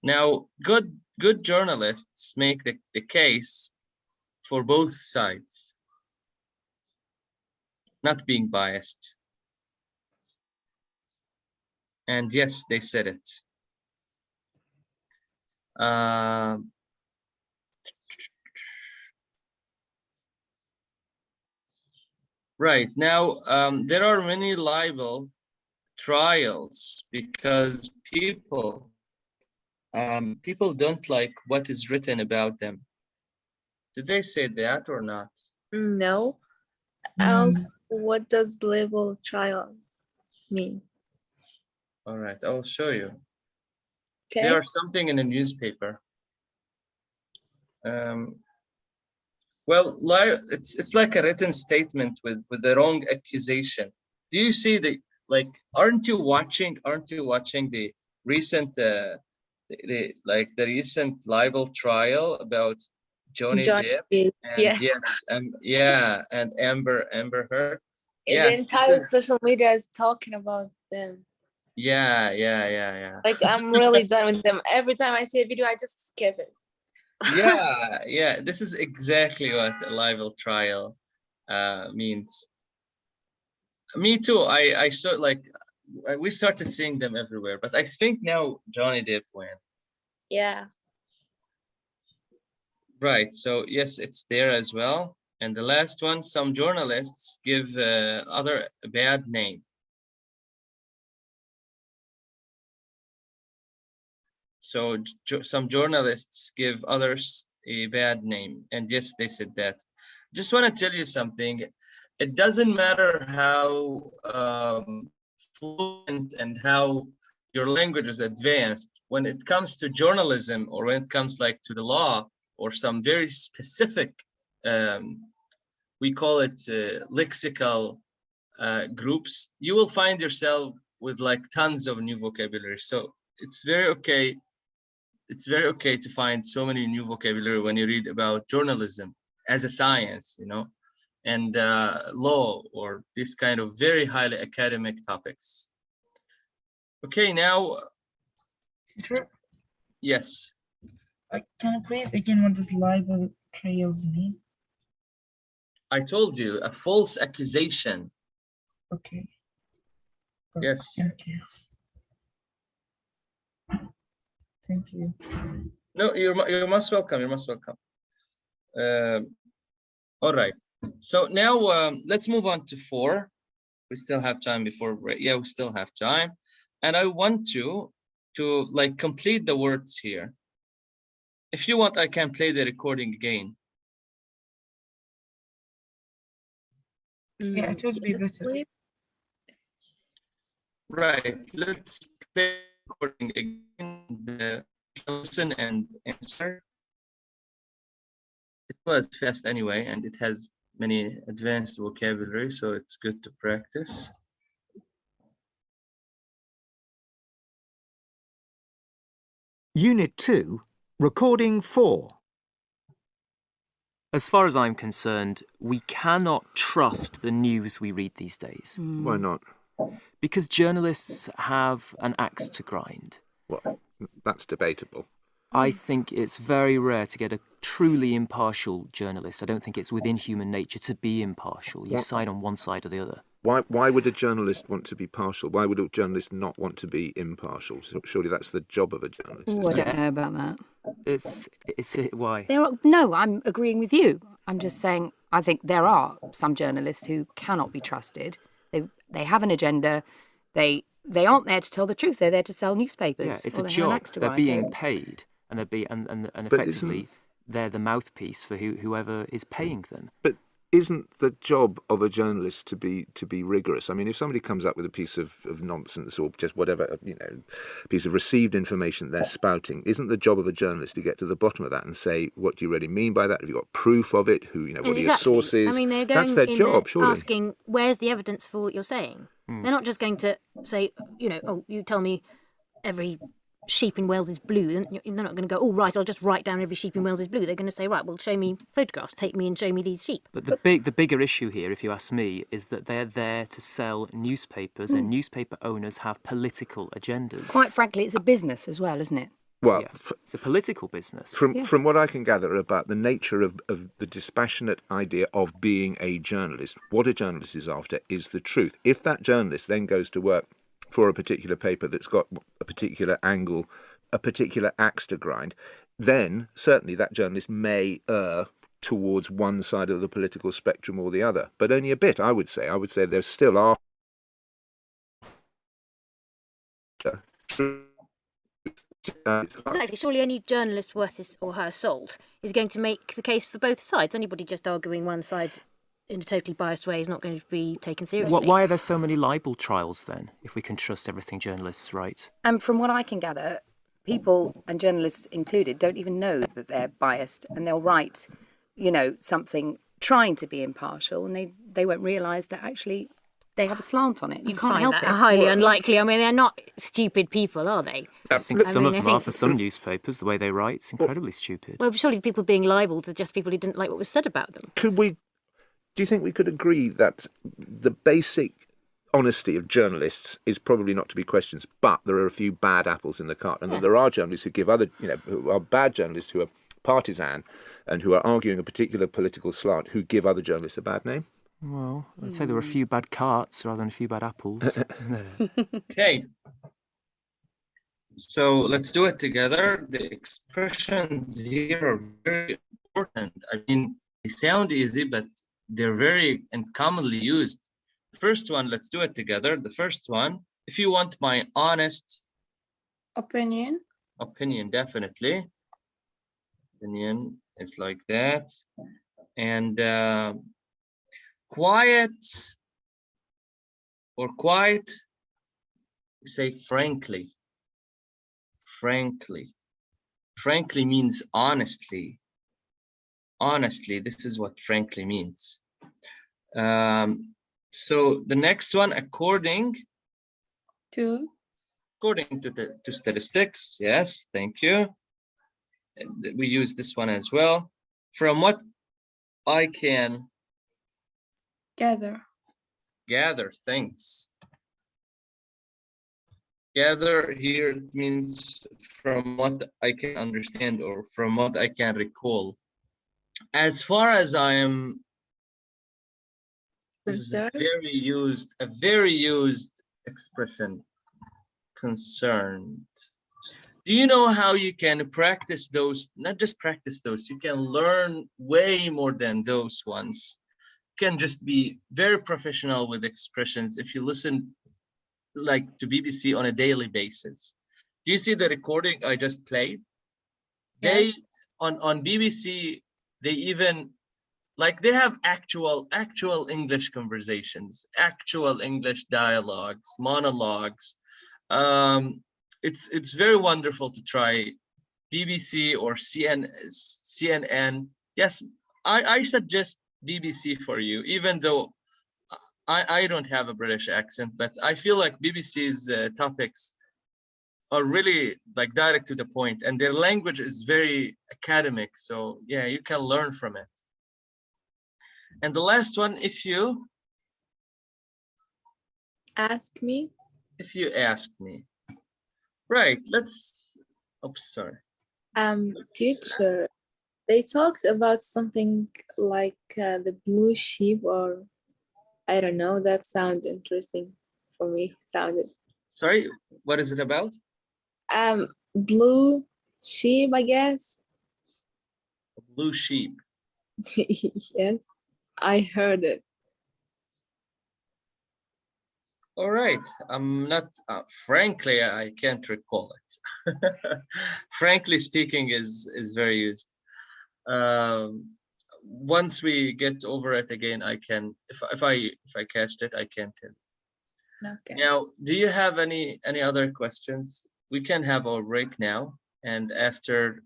[SPEAKER 1] Now, good journalists make the case for both sides, not being biased. And yes, they said it. Right now, there are many libel trials because people don't like what is written about them. Did they say that or not?
[SPEAKER 2] No. Else, what does label child mean?
[SPEAKER 1] All right, I'll show you.
[SPEAKER 2] Okay.
[SPEAKER 1] There are something in a newspaper. Well, it's like a written statement with the wrong accusation. Do you see aren't you watching the recent the recent libel trial about Johnny Depp and
[SPEAKER 2] yes.
[SPEAKER 1] and Amber Heard?
[SPEAKER 2] And
[SPEAKER 1] Yes,
[SPEAKER 2] the entire social media is talking about them.
[SPEAKER 1] Yeah.
[SPEAKER 2] Like, I'm really done with them. Every time I see a video, I just skip it.
[SPEAKER 1] Yeah. This is exactly what a libel trial means. Me too. I saw we started seeing them everywhere, but I think now Johnny Depp won.
[SPEAKER 2] Yeah.
[SPEAKER 1] Right. So yes, it's there as well. And the last one, some journalists give other a bad name. So some journalists give others a bad name. And yes, they said that. Just want to tell you something. It doesn't matter how fluent and how your language is advanced. When it comes to journalism or when it comes to the law or some very specific, we call it lexical groups, you will find yourself with tons of new vocabulary. So it's very okay. It's very okay to find so many new vocabulary when you read about journalism as a science, and law or this kind of very highly academic topics. Okay, now.
[SPEAKER 3] Sure.
[SPEAKER 1] Yes.
[SPEAKER 3] Can you please again, what does libel trials mean?
[SPEAKER 1] I told you, a false accusation.
[SPEAKER 3] Okay.
[SPEAKER 1] Yes.
[SPEAKER 3] Thank you. Thank you.
[SPEAKER 1] No, you're most welcome. You're most welcome. All right. So now let's move on to 4. We still have time before break. Yeah, we still have time. And I want to complete the words here. If you want, I can play the recording again.
[SPEAKER 3] Yeah, it would be better.
[SPEAKER 2] Please.
[SPEAKER 1] Right. Let's play the recording again. Listen and answer. It was fast anyway, and it has many advanced vocabulary, so it's good to practice.
[SPEAKER 9] Unit 2, Recording 4.
[SPEAKER 5] As far as I'm concerned, we cannot trust the news we read these days.
[SPEAKER 6] Why not?
[SPEAKER 5] Because journalists have an axe to grind.
[SPEAKER 6] Well, that's debatable.
[SPEAKER 5] I think it's very rare to get a truly impartial journalist. I don't think it's within human nature to be impartial. You side on one side or the other.
[SPEAKER 6] Why would a journalist want to be partial? Why would a journalist not want to be impartial? Surely that's the job of a journalist.
[SPEAKER 7] Oh, I don't know about that.
[SPEAKER 5] Why?
[SPEAKER 7] No, I'm agreeing with you. I'm just saying I think there are some journalists who cannot be trusted. They have an agenda. They aren't there to tell the truth. They're there to sell newspapers.
[SPEAKER 5] Yeah, it's
[SPEAKER 7] or
[SPEAKER 5] a
[SPEAKER 7] they have an
[SPEAKER 5] job.
[SPEAKER 7] axe to
[SPEAKER 5] They're
[SPEAKER 7] grind.
[SPEAKER 5] being paid, and and
[SPEAKER 6] But
[SPEAKER 5] effectively they're the mouthpiece for whoever is paying them.
[SPEAKER 6] But isn't the job of a journalist to be rigorous? I mean, if somebody comes up with a piece of nonsense or just whatever, piece of received information they're spouting, isn't the job of a journalist to get to the bottom of that and say, what do you really mean by that? Have you got proof of it? What are your sources?
[SPEAKER 8] I mean, they're going
[SPEAKER 5] That's
[SPEAKER 6] their
[SPEAKER 8] in
[SPEAKER 6] job,
[SPEAKER 8] there
[SPEAKER 6] surely.
[SPEAKER 8] asking, where's the evidence for what you're saying? They're not just going to say, oh, you tell me every sheep in Wales is blue. They're not going to go, oh, right, I'll just write down every sheep in Wales is blue. They're going to say, right, well, show me photographs, take me and show me these sheep.
[SPEAKER 5] But the bigger issue here, if you ask me, is that they're there to sell newspapers, and newspaper owners have political agendas.
[SPEAKER 7] Quite frankly, it's a business as well, isn't it?
[SPEAKER 6] Well,
[SPEAKER 5] Yeah, it's a political business.
[SPEAKER 6] From what I can gather about the nature of the dispassionate idea of being a journalist, what a journalist is after is the truth. If that journalist then goes to work for a particular paper that's got a particular angle, a particular axe to grind, then certainly that journalist may err towards one side of the political spectrum or the other, but only a bit, I would say. I would say there still are
[SPEAKER 8] Exactly. Surely any journalist worth his or her salt is going to make the case for both sides. Anybody just arguing one side in a totally biased way is not going to be taken seriously.
[SPEAKER 5] Why are there so many libel trials then, if we can trust everything journalists write?
[SPEAKER 7] And from what I can gather, people, and journalists included, don't even know that they're biased, and they'll write, something trying to be impartial, and they won't realise that actually they have a slant on it. You can't
[SPEAKER 8] Find
[SPEAKER 7] help
[SPEAKER 8] that
[SPEAKER 7] it.
[SPEAKER 8] highly unlikely. I mean, they're not stupid people, are they?
[SPEAKER 5] I think some of them are
[SPEAKER 8] think-
[SPEAKER 5] for some newspapers. The way they write, it's incredibly stupid.
[SPEAKER 8] Well, surely people being libelled are just people who didn't like what was said about them.
[SPEAKER 6] Do you think we could agree that the basic honesty of journalists is probably not to be questioned, but there are a few bad apples in the cart, and that there are journalists who give other, who are bad journalists who are partisan and who are arguing a particular political slant who give other journalists a bad name?
[SPEAKER 5] Well, I'd say there were a few bad carts rather than a few bad apples.
[SPEAKER 1] Okay. So let's do it together. The expressions here are very important. I mean, they sound easy, but they're very and commonly used. The first one, let's do it together. The first one, if you want my honest
[SPEAKER 4] Opinion.
[SPEAKER 1] definitely. Opinion is like that. And quiet, say frankly. Frankly means honestly. Honestly, this is what frankly means. So the next one, according
[SPEAKER 4] To.
[SPEAKER 1] to statistics, yes, thank you. We use this one as well. From what I can
[SPEAKER 4] Gather.
[SPEAKER 1] thanks. Gather here means from what I can understand or from what I can recall. As far as I am, this is a very used expression, concerned. Do you know how you can practice those? Not just practice those, you can learn way more than those ones. You can just be very professional with expressions if you listen like to BBC on a daily basis. Do you see the recording I just played? They on BBC, they even they have actual English conversations, actual English dialogues, monologues. It's very wonderful to try BBC or CNN. Yes, I suggest BBC for you, even though I don't have a British accent, but I feel like BBC's topics are really direct to the point, and their language is very academic. So yeah, you can learn from it. And the last one, if you
[SPEAKER 2] Ask me.
[SPEAKER 1] Right, sorry.
[SPEAKER 2] Teacher, they talked about something like the blue sheep, or I don't know, that sounds interesting for me.
[SPEAKER 1] Sorry, what is it about?
[SPEAKER 2] Blue sheep, I guess.
[SPEAKER 1] Blue sheep.
[SPEAKER 2] Yes. I heard it.
[SPEAKER 10] All right. I'm not, frankly, I can't recall it. Frankly speaking is very used. Once we get over it again, I can, if I catched it, I can tell.
[SPEAKER 2] Okay.
[SPEAKER 10] Now, do you have any other questions? We can have our break now, and after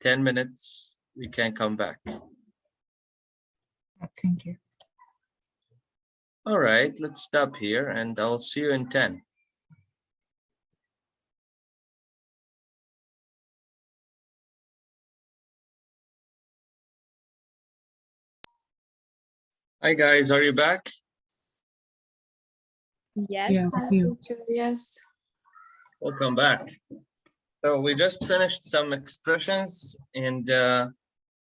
[SPEAKER 10] 10 minutes, we can come back.
[SPEAKER 3] Thank you.
[SPEAKER 10] All right, let's stop here, and I'll see you in 10. Hi guys, are you back?
[SPEAKER 2] Yes.
[SPEAKER 3] Yeah, you.
[SPEAKER 4] Teacher, yes.
[SPEAKER 10] Welcome back. So we just finished some expressions, and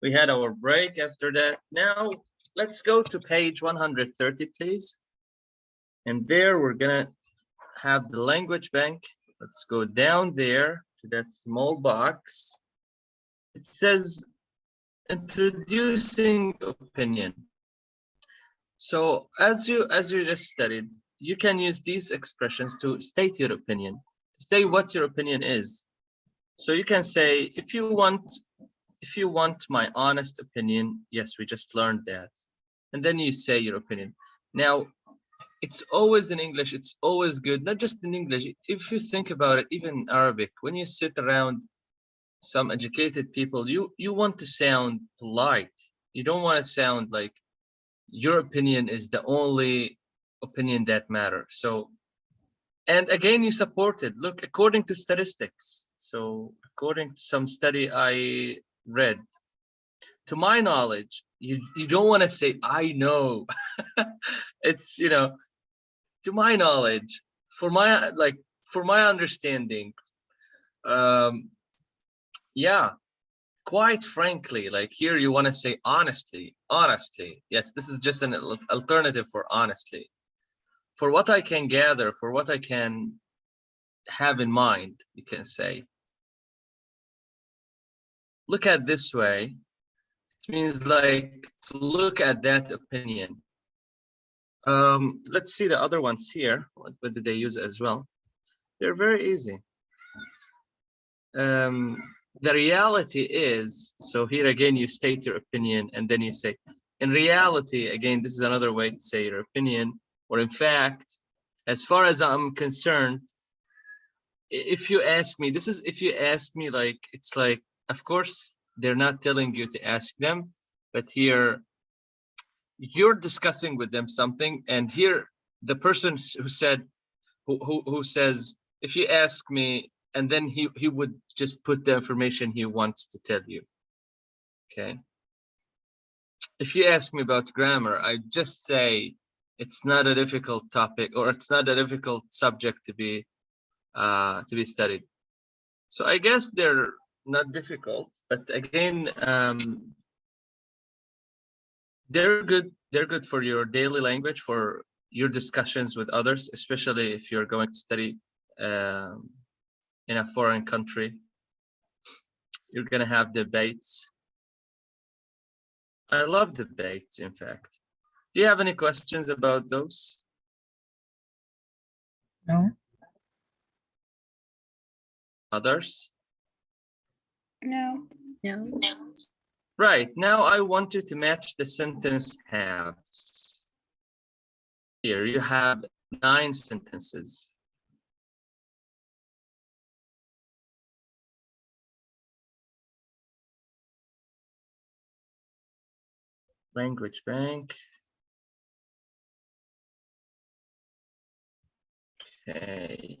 [SPEAKER 10] we had our break after that. Now let's go to page 130, please. And there we're gonna have the language bank. Let's go down there to that small box. It says introducing opinion. So as you just studied, you can use these expressions to state your opinion, to say what your opinion is. So you can say, if you want my honest opinion, yes, we just learned that. And then you say your opinion. Now, it's always in English, it's always good, not just in English. If you think about it, even in Arabic, when you sit around some educated people, you want to sound polite. You don't want to sound like your opinion is the only opinion that matters. So, and again, you support it. Look, according to statistics. So according to some study I read, to my knowledge, you don't want to say, I know. It's, to my knowledge, for my understanding, yeah, quite frankly, like here you want to say honestly. Yes, this is just an alternative for honestly. For what I can gather, for what I can have in mind, you can say, look at this way. It means like to look at that opinion. Let's see the other ones here. What did they use as well? They're very easy. The reality is, so here again, you state your opinion, and then you say, in reality, again, this is another way to say your opinion, or in fact, as far as I'm concerned, if you ask me, like, it's like, of course, they're not telling you to ask them, but here you're discussing with them something, and here the person who says, if you ask me, and then he would just put the information he wants to tell you. Okay. If you ask me about grammar, I just say it's not a difficult topic, or it's not a difficult subject to be studied. So I guess they're not difficult, but again, they're good. They're good for your daily language, for your discussions with others, especially if you're going to study in a foreign country. You're gonna have debates. I love debates, in fact. Do you have any questions about those?
[SPEAKER 3] No.
[SPEAKER 10] Others?
[SPEAKER 4] No.
[SPEAKER 2] No.
[SPEAKER 10] Right, now I want you to match the sentence halves. Here you have 9 sentences. Language bank. Okay.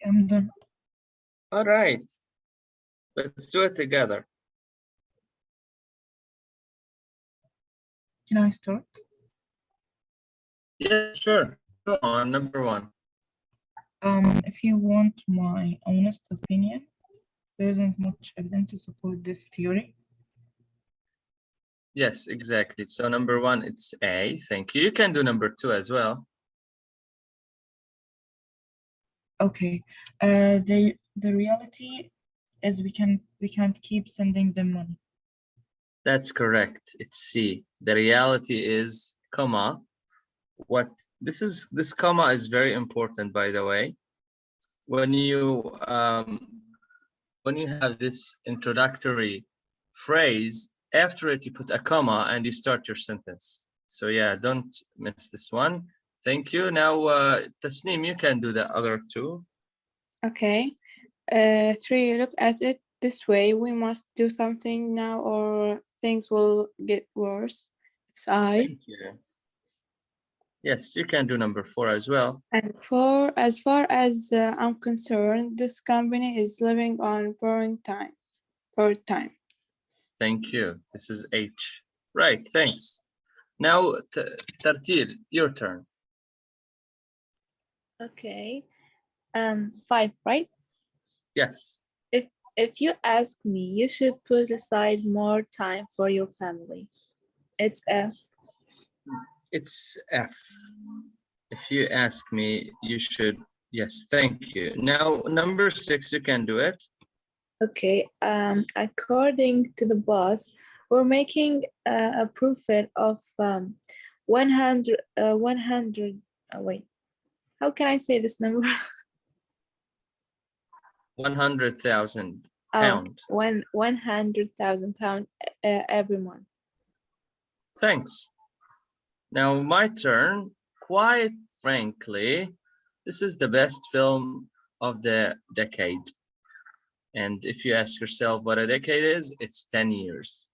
[SPEAKER 3] I'm done.
[SPEAKER 10] All right. Let's do it together.
[SPEAKER 3] Can I start?
[SPEAKER 10] Yeah, sure. Go on, number one.
[SPEAKER 3] If you want my honest opinion, there isn't much evidence to support this theory.
[SPEAKER 10] Yes, exactly. So number one, it's A. Thank you. You can do number two as well.
[SPEAKER 3] Okay. The reality is we can't keep sending them money.
[SPEAKER 10] That's correct. It's C. The reality is, comma, what this comma is very important, by the way. When you have this introductory phrase, after it you put a comma and you start your sentence. So yeah, don't miss this one. Thank you. Now Tasneem, you can do the other two.
[SPEAKER 4] Okay. 3. Look at it this way. We must do something now or things will get worse. It's I.
[SPEAKER 10] Thank you. Yes, you can do number 4 as well.
[SPEAKER 4] And as far as I'm concerned, this company is living on borrowed time.
[SPEAKER 10] Thank you. This is H. Right, thanks. Now, Tartil, your turn.
[SPEAKER 2] Okay. 5, right?
[SPEAKER 10] Yes.
[SPEAKER 2] If you ask me, you should put aside more time for your family. It's F.
[SPEAKER 10] It's F. If you ask me, you should. Yes, thank you. Now, number 6, you can do it.
[SPEAKER 2] Okay. According to the boss, we're making a profit of 100. Wait. How can I say this number?
[SPEAKER 10] 100,000 pounds.
[SPEAKER 2] 100,000 pounds every month.
[SPEAKER 10] Thanks. Now my turn. Quite frankly, this is the best film of the decade. And if you ask yourself what a decade is, it's 10 years.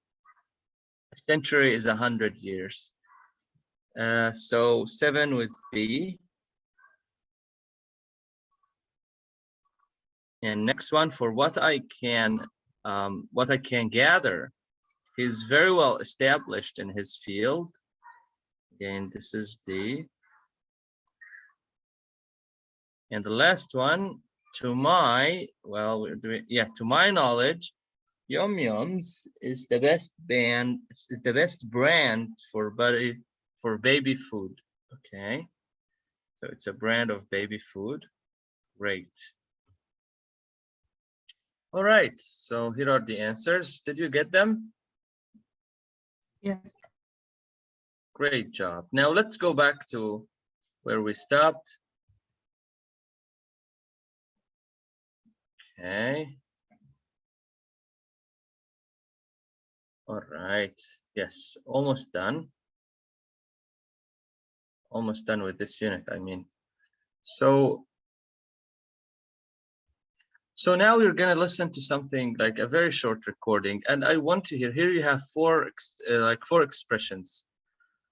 [SPEAKER 10] A century is 100 years. So 7 with B. And next one, for what I can gather, he's very well established in his field. Again, this is D. And the last one, to my knowledge, Yum Yums is the best brand for baby food. Okay, so it's a brand of baby food. Great. All right, so here are the answers. Did you get them?
[SPEAKER 3] Yes.
[SPEAKER 10] Great job. Now let's go back to where we stopped. Okay. All right. Yes, almost done. Almost done with this unit, I mean. So now we're going to listen to something like a very short recording, and I want to hear. Here you have 4 expressions.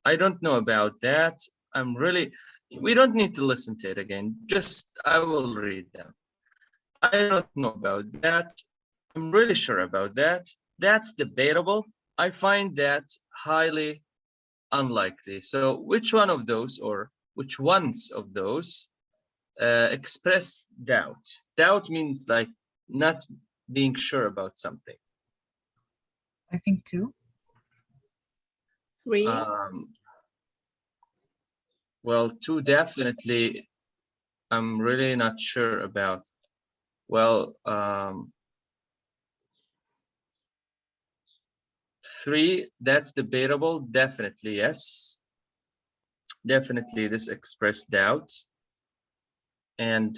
[SPEAKER 10] I don't know about that. We don't need to listen to it again. Just I will read them. I don't know about that. I'm really sure about that. That's debatable. I find that highly unlikely. So which one of those, or which ones of those express doubt? Doubt means like not being sure about something.
[SPEAKER 3] I think 2.
[SPEAKER 2] 3.
[SPEAKER 10] Well, 2 definitely. I'm really not sure about. Well, 3, that's debatable. Definitely yes. Definitely this expressed doubt. And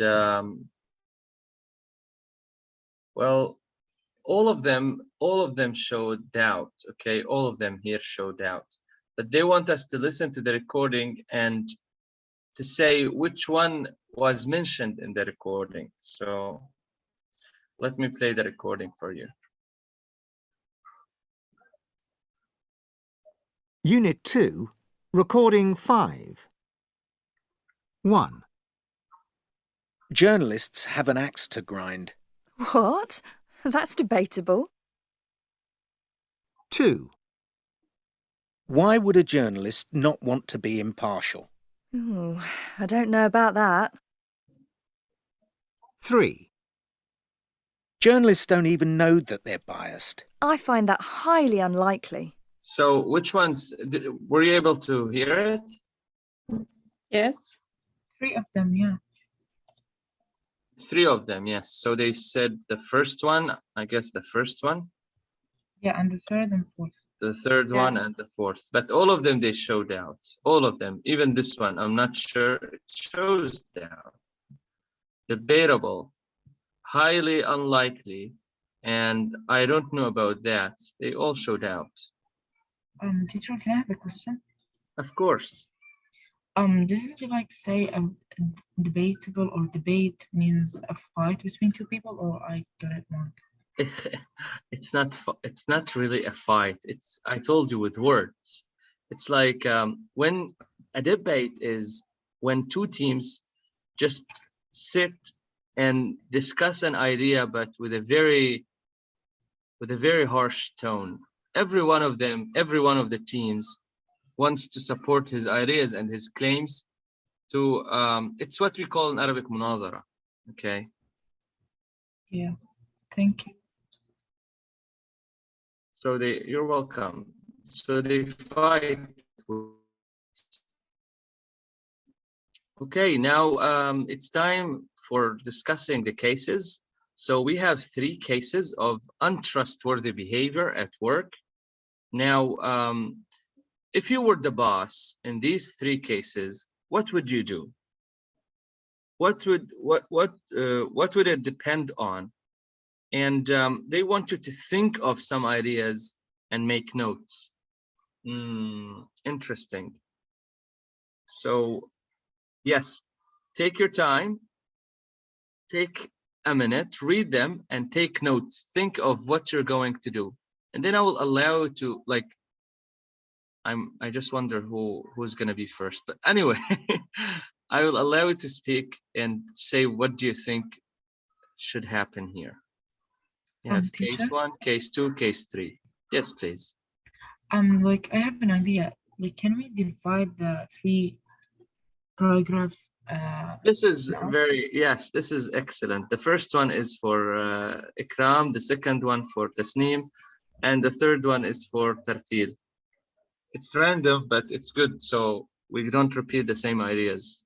[SPEAKER 10] well, all of them show doubt. Okay, all of them here show doubt, but they want us to listen to the recording and to say which one was mentioned in the recording. So let me play the recording for you.
[SPEAKER 9] Unit 2, Recording 5. 1. Journalists have an axe to grind.
[SPEAKER 11] What? That's debatable.
[SPEAKER 9] 2. Why would a journalist not want to be impartial?
[SPEAKER 11] Ooh, I don't know about that.
[SPEAKER 9] 3. Journalists don't even know that they're biased.
[SPEAKER 11] I find that highly unlikely.
[SPEAKER 10] So which ones, were you able to hear it?
[SPEAKER 4] Yes.
[SPEAKER 3] 3 of them, yeah.
[SPEAKER 10] 3 of them, yes. So they said the first one, I guess the first one,
[SPEAKER 3] Yeah, and the third and fourth.
[SPEAKER 10] the third one, and the fourth. But all of them, they show doubt. All of them. Even this one, I'm not sure. It shows doubt. Debatable. Highly unlikely. And I don't know about that. They all show doubt.
[SPEAKER 3] Teacher, can I have a question?
[SPEAKER 10] Of course.
[SPEAKER 3] Didn't you like say debatable or debate means a fight between two people, or I got it wrong?
[SPEAKER 10] It's not really a fight. I told you with words. It's like when a debate is when two teams just sit and discuss an idea, but with a very harsh tone. Every one of the teams wants to support his ideas and his claims to it's what we call in Arabic munazara. Okay.
[SPEAKER 3] Yeah, thank you.
[SPEAKER 10] So you're welcome. So they fight. Okay, now it's time for discussing the cases. So we have 3 cases of untrustworthy behavior at work. Now, if you were the boss in these 3 cases, what would you do? What would it depend on? And they want you to think of some ideas and make notes. Interesting. So yes, take your time, take a minute, read them and take notes. Think of what you're going to do. And then I will allow you to, like, I just wonder who's gonna be first. But anyway, I will allow you to speak and say what do you think should happen here. You have case 1, case 2, case 3. Yes, please.
[SPEAKER 3] Like I have an idea. Like, can we divide the 3 paragraphs?
[SPEAKER 10] This is yes, this is excellent. The first one is for Ikram, the second one for Tasneem, and the third one is for Tartil. It's random, but it's good, so we don't repeat the same ideas.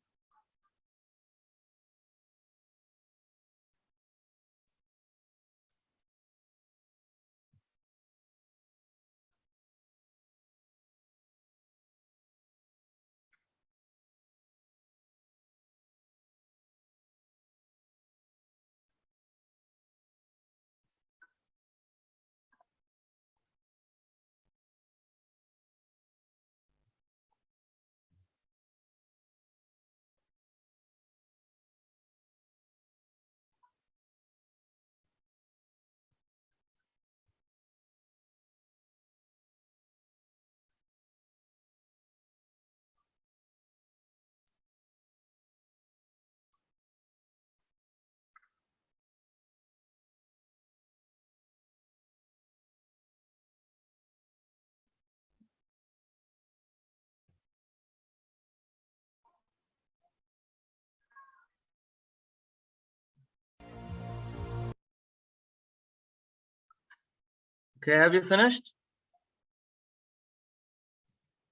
[SPEAKER 10] Okay, have you finished?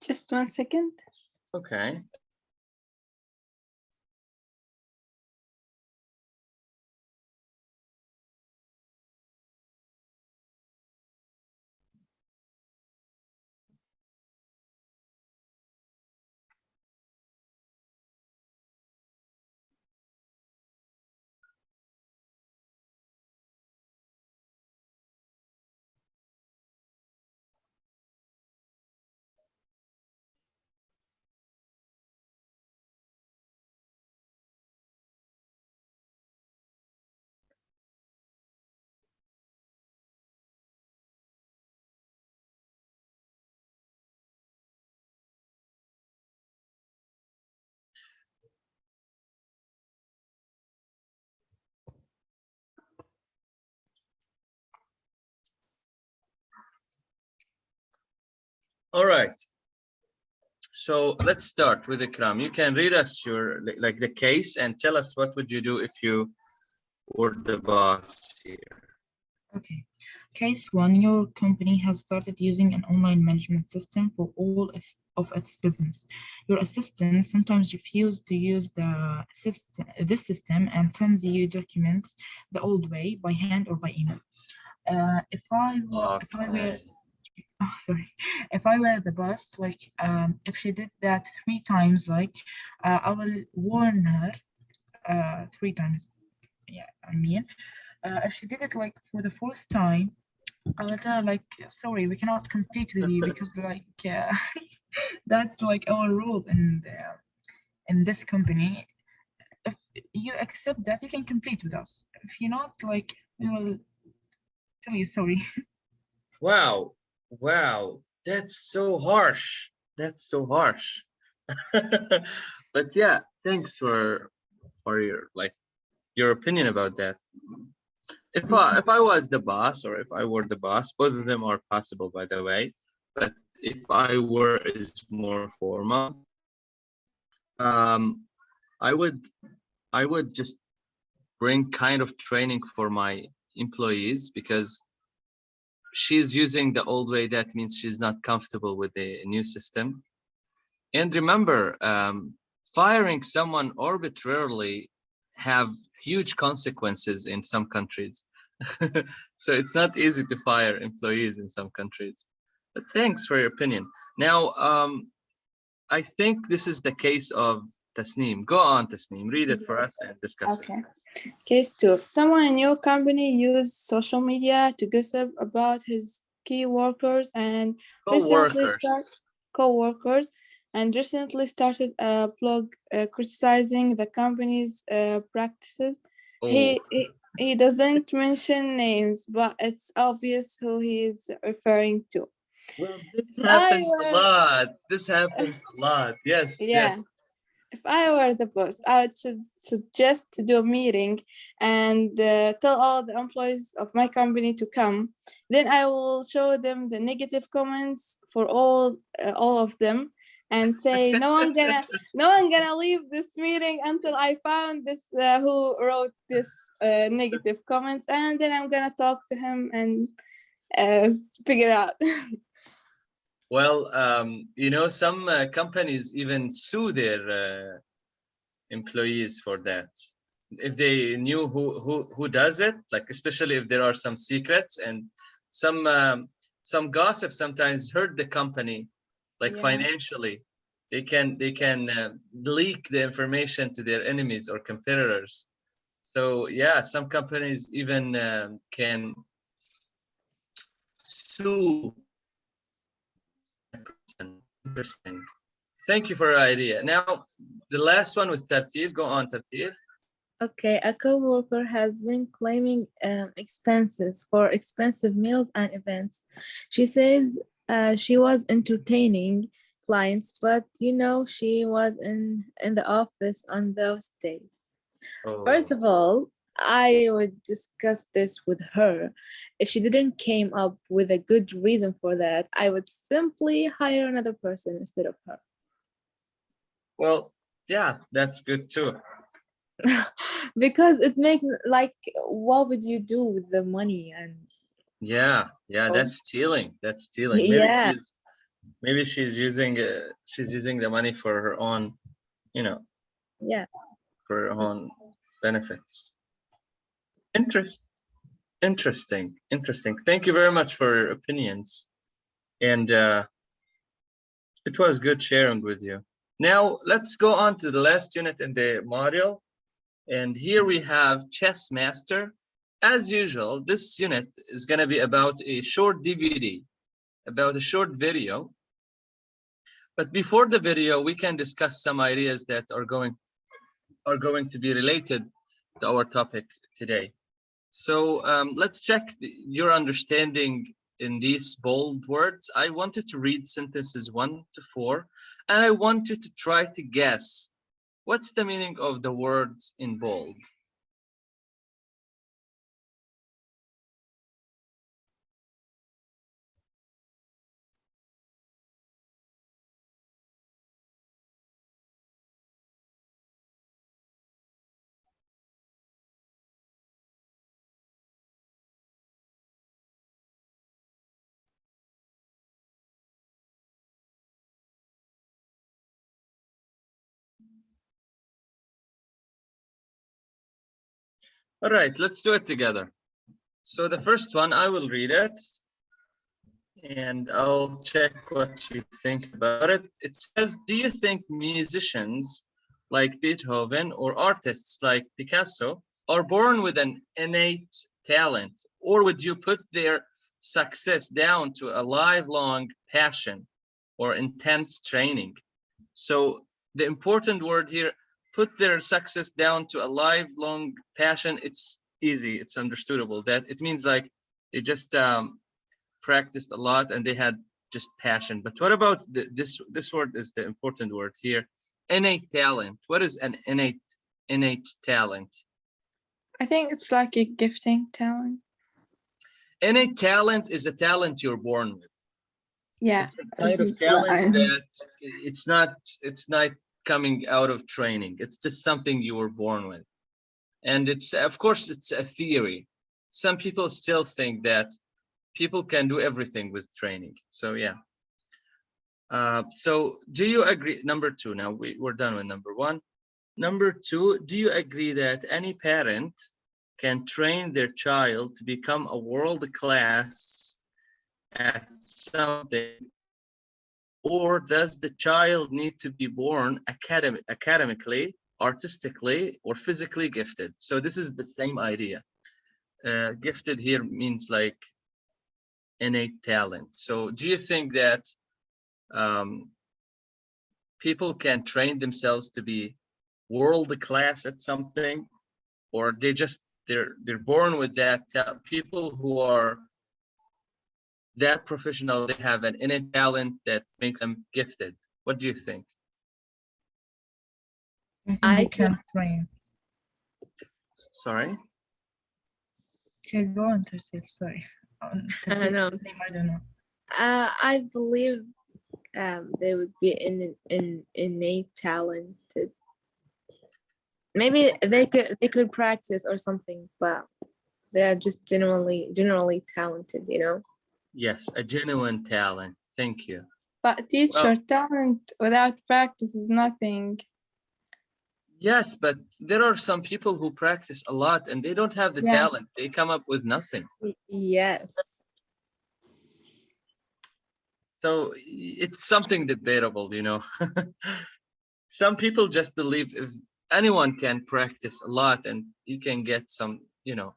[SPEAKER 4] Just 1 second.
[SPEAKER 10] Okay. All right. So let's start with Ikram. You can read us your like the case and tell us what would you do if you were the boss here.
[SPEAKER 3] Okay. Case 1, your company has started using an online management system for all of its business. Your assistant sometimes refuses to use this system and sends you documents the old way, by hand or by email. If I were if I were the boss, like if she did that 3 times, like I will warn her 3 times. Yeah, I mean, if she did it like for the 4th time, I will tell her like, sorry, we cannot compete with you because like that's like our rule in this company. If you accept that, you can compete with us. If you're not, like, we will tell you sorry.
[SPEAKER 10] Wow, wow, that's so harsh. That's so harsh. But yeah, thanks for your opinion about that. If I was the boss, or if I were the boss, both of them are possible, by the way. But if I were is more formal, I would just bring kind of training for my employees, because she's using the old way. That means she's not comfortable with the new system. And remember, firing someone arbitrarily have huge consequences in some countries. So it's not easy to fire employees in some countries. But thanks for your opinion. Now, I think this is the case of Tasneem. Go on, Tasneem. Read it for us and discuss it.
[SPEAKER 4] Okay. Case 2. Someone in your company used social media to gossip about his key workers and recently started a blog criticizing the company's practices.
[SPEAKER 10] Oh.
[SPEAKER 4] He doesn't mention names, but it's obvious who he is referring to.
[SPEAKER 10] Well, this happens a lot. This happens a lot. Yes,
[SPEAKER 4] yeah.
[SPEAKER 10] yes.
[SPEAKER 4] If I were the boss, I would suggest to do a meeting and tell all the employees of my company to come. Then I will show them the negative comments for all of them, and say no one gonna leave this meeting until I found this who wrote this negative comments, and then I'm gonna talk to him and figure out.
[SPEAKER 10] Well, you know, some companies even sue their employees for that. If they knew who does it, like especially if there are some secrets, and some gossip sometimes hurt the company, like financially. They can leak the information to their enemies or competitors. So yeah, some companies even can sue. Interesting. Thank you for your idea. Now, the last one with Tartib. Go on, Tartib.
[SPEAKER 2] Okay, a coworker has been claiming expenses for expensive meals and events. She says she was entertaining clients, but you know, she was in the office on those days.
[SPEAKER 10] Oh.
[SPEAKER 2] First of all, I would discuss this with her. If she didn't came up with a good reason for that, I would simply hire another person instead of her.
[SPEAKER 10] Well, yeah, that's good too.
[SPEAKER 2] Because it makes like, what would you do with the money? And
[SPEAKER 10] yeah, that's stealing. That's stealing. Maybe she's using the money for her own, you know.
[SPEAKER 2] Yeah.
[SPEAKER 10] For her own benefits. Interesting. Thank you very much for your opinions, and it was good sharing with you. Now let's go on to the last unit in the module, and here we have Chess Master. As usual, this unit is going to be about a short DVD, about a short video. But before the video, we can discuss some ideas that are going to be related to our topic today. So let's check your understanding in these bold words. I wanted to read sentences 1 to 4, and I want you to try to guess what's the meaning of the words in bold. All right, let's do it together. So the first one, I will read it and I'll check what you think about it. It says, do you think musicians like Beethoven or artists like Picasso are born with an innate talent, or would you put their success down to a lifelong passion or intense training? So the important word here, put their success down to a lifelong passion. It's easy, it's understandable. That it means like they just practiced a lot and they had just passion. But what about this word is the important word here, innate talent. What is an innate talent?
[SPEAKER 4] I think it's like a gifting talent.
[SPEAKER 10] Innate talent is a talent you're born with.
[SPEAKER 4] Yeah.
[SPEAKER 10] It's a kind of talent that it's not coming out of training. It's just something you were born with. And it's, of course, it's a theory. Some people still think that people can do everything with training. So yeah. So do you agree? Number two, now we're done with number one. Number two, do you agree that any parent can train their child to become a world class at something, or does the child need to be born academically, artistically, or physically gifted? So this is the same idea. Gifted here means like innate talent. So do you think that people can train themselves to be world class at something, or they're born with that? People who are that professional, they have an innate talent that makes them gifted. What do you think?
[SPEAKER 3] I think you can train.
[SPEAKER 10] Sorry?
[SPEAKER 3] Okay, go on, Tertib, sorry.
[SPEAKER 2] I know.
[SPEAKER 3] I don't know.
[SPEAKER 2] I believe they would be in innate talented. Maybe they could practice or something, but they are just generally talented, you know.
[SPEAKER 10] Yes, a genuine talent. Thank you.
[SPEAKER 4] But teacher, talent without practice is nothing.
[SPEAKER 10] Yes, but there are some people who practice a lot and they don't have the talent. They come up with nothing.
[SPEAKER 2] Yes.
[SPEAKER 10] So it's something debatable, you know. Some people just believe if anyone can practice a lot and you can get some, you know,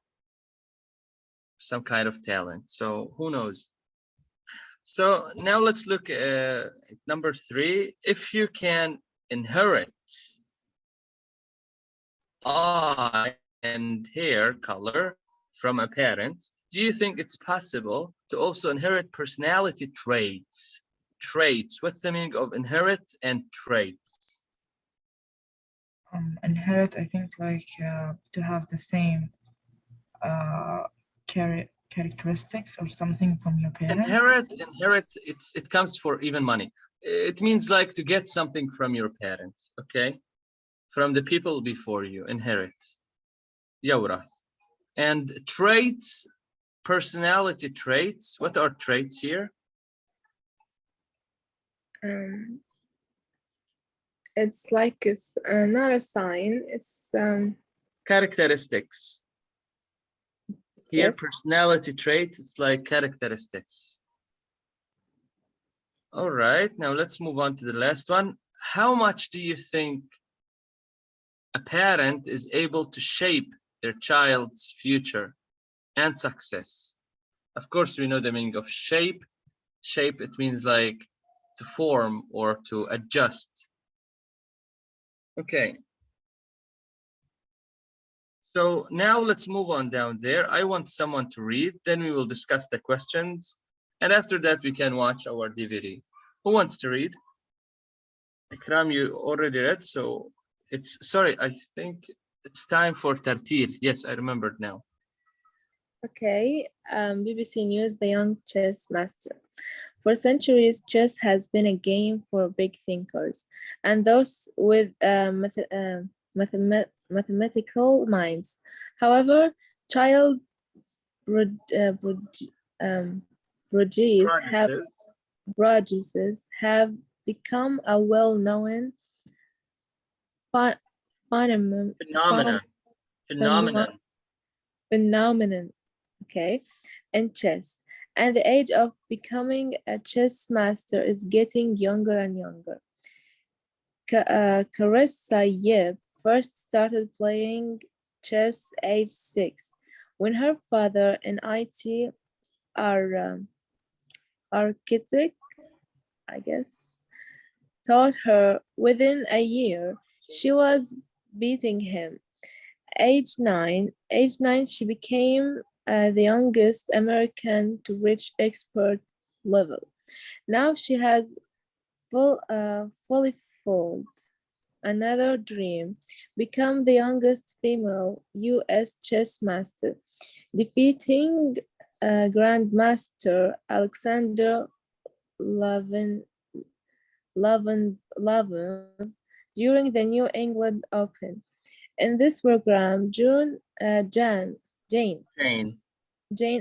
[SPEAKER 10] some kind of talent. So who knows? So now let's look at number three. If you can inherit eye and hair color from a parent, do you think it's possible to also inherit personality traits? Traits. What's the meaning of inherit and traits?
[SPEAKER 3] Inherit, I think, like to have the same characteristics or something from your parents.
[SPEAKER 10] Inherit. It comes for even money. It means like to get something from your parents. Okay, from the people before you. Inherit. Yawrath. And traits. Personality traits. What are traits here?
[SPEAKER 2] It's like it's not a sign. It's
[SPEAKER 10] characteristics. Here,
[SPEAKER 2] yes.
[SPEAKER 10] personality trait. It's like characteristics. All right. Now let's move on to the last one. How much do you think a parent is able to shape their child's future and success? Of course, we know the meaning of shape. Shape, it means like to form or to adjust. Okay. So now let's move on down there. I want someone to read, then we will discuss the questions. And after that, we can watch our DVD. Who wants to read? Ikram, you already read, so it's, sorry, I think it's time for Tartir. Yes, I remembered now.
[SPEAKER 2] Okay, BBC News, the young chess master. For centuries, chess has been a game for big thinkers and those with mathematical minds. However, child prodigies have become a well-known phenomenon. phenomenon, okay, in chess. And the age of becoming a chess master is getting younger and younger. Carissa Yip first started playing chess age 6 when her father, an IT architect, I guess, taught her. Within a year, she was beating him. Age 9, she became the youngest American to reach expert level. Now she has fully fulfilled another dream, become the youngest female U.S. chess master, defeating Grandmaster Alexander Levin during the New England Open. In this program, Jane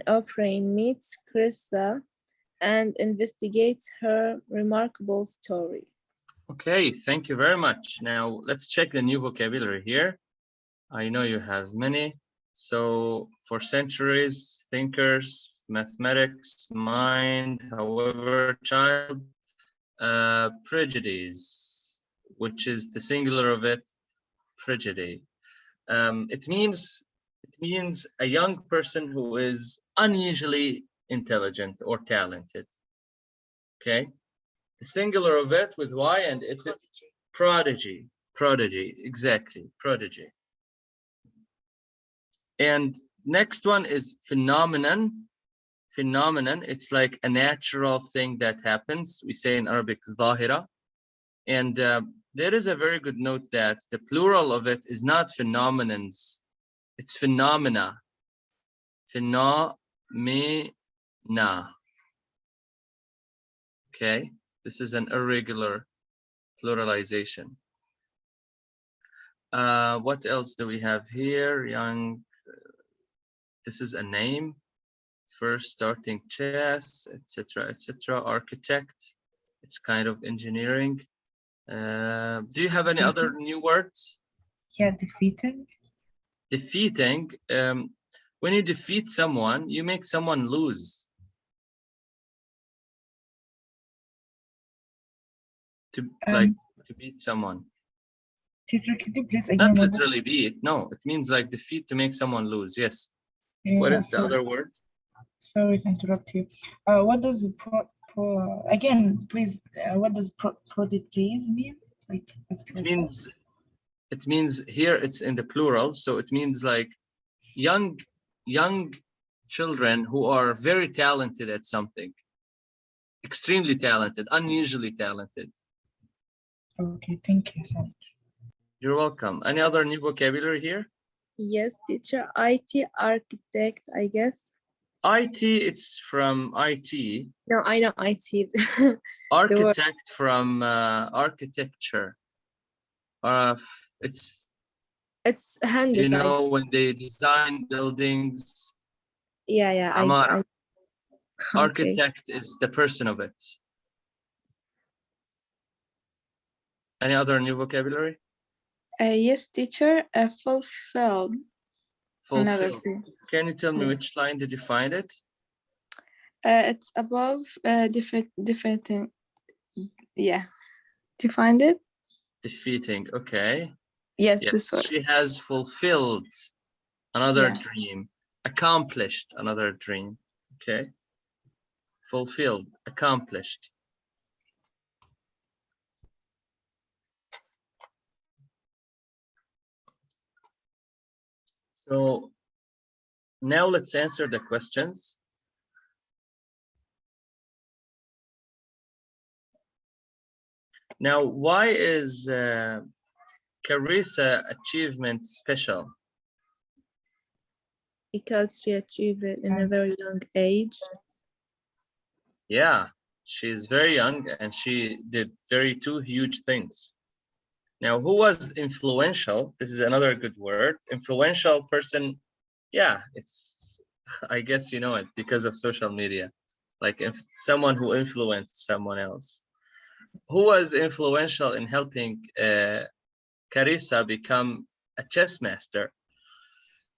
[SPEAKER 2] O'Brien meets Carissa and investigates her remarkable story.
[SPEAKER 10] Okay, thank you very much. Now let's check the new vocabulary here. I know you have many. So for centuries, thinkers, mathematics, mind, however, child, prejudice, which is the singular of it, prejudice. It means a young person who is unusually intelligent or talented. Okay, the singular of it with y and it is prodigy. Exactly, prodigy. And next one is phenomenon. It's like a natural thing that happens. We say in Arabic ظاهرة. And there is a very good note that the plural of it is not phenomenons, it's phenomena. Okay, this is an irregular pluralization. What else do we have here? Young, this is a name. First starting chess, etc., etc. Architect, it's kind of engineering. Do you have any other new words?
[SPEAKER 3] Yeah, defeating.
[SPEAKER 10] Defeating. When you defeat someone, you make someone lose. To beat someone.
[SPEAKER 3] Teacher, could you please again?
[SPEAKER 10] Not literally beat. No, it means like defeat to make someone lose. Yes. Yeah, what is the other word?
[SPEAKER 3] Sorry to interrupt you. What does again, please? What does prodigies mean? Like
[SPEAKER 10] it means here it's in the plural, so it means like young children who are very talented at something, extremely talented, unusually talented.
[SPEAKER 3] Okay, thank you so much.
[SPEAKER 10] You're welcome. Any other new vocabulary here?
[SPEAKER 2] Yes, teacher. IT architect, I guess.
[SPEAKER 10] IT, it's from IT.
[SPEAKER 2] No, I know IT.
[SPEAKER 10] Architect from architecture. It's
[SPEAKER 2] hand
[SPEAKER 10] you
[SPEAKER 2] design.
[SPEAKER 10] know, when they design buildings.
[SPEAKER 2] Yeah.
[SPEAKER 10] Amara.
[SPEAKER 2] Okay.
[SPEAKER 10] Architect is the person of it. Any other new vocabulary?
[SPEAKER 4] Yes, teacher. Fulfilled.
[SPEAKER 10] Fulfilled. Can you tell me which line did you find it?
[SPEAKER 4] It's above defeating. Yeah. Do you find it?
[SPEAKER 10] Defeating. Okay.
[SPEAKER 4] Yes, this one.
[SPEAKER 10] She has fulfilled another dream. Accomplished another dream. Okay. Fulfilled. Accomplished. So now let's answer the questions. Now, why is Carissa achievement special?
[SPEAKER 2] Because she achieved it in a very young age.
[SPEAKER 10] Yeah, she's very young and she did two huge things. Now, who was influential? This is another good word. Influential person. Yeah, it's, I guess you know it because of social media. Like if someone who influenced someone else. Who was influential in helping Carissa become a chess master?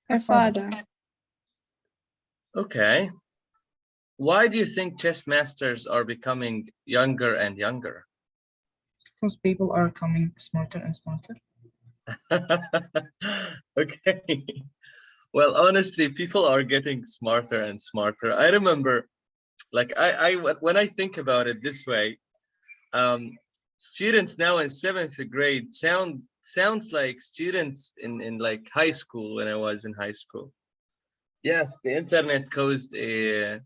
[SPEAKER 4] Her father.
[SPEAKER 10] Okay. Why do you think chess masters are becoming younger and younger?
[SPEAKER 3] Because people are coming smarter and smarter.
[SPEAKER 10] Okay. Well, honestly, people are getting smarter and smarter. I remember, like, when I think about it this way, students now in 7th grade sounds like students in like high school when I was in high school. Yes, the internet caused a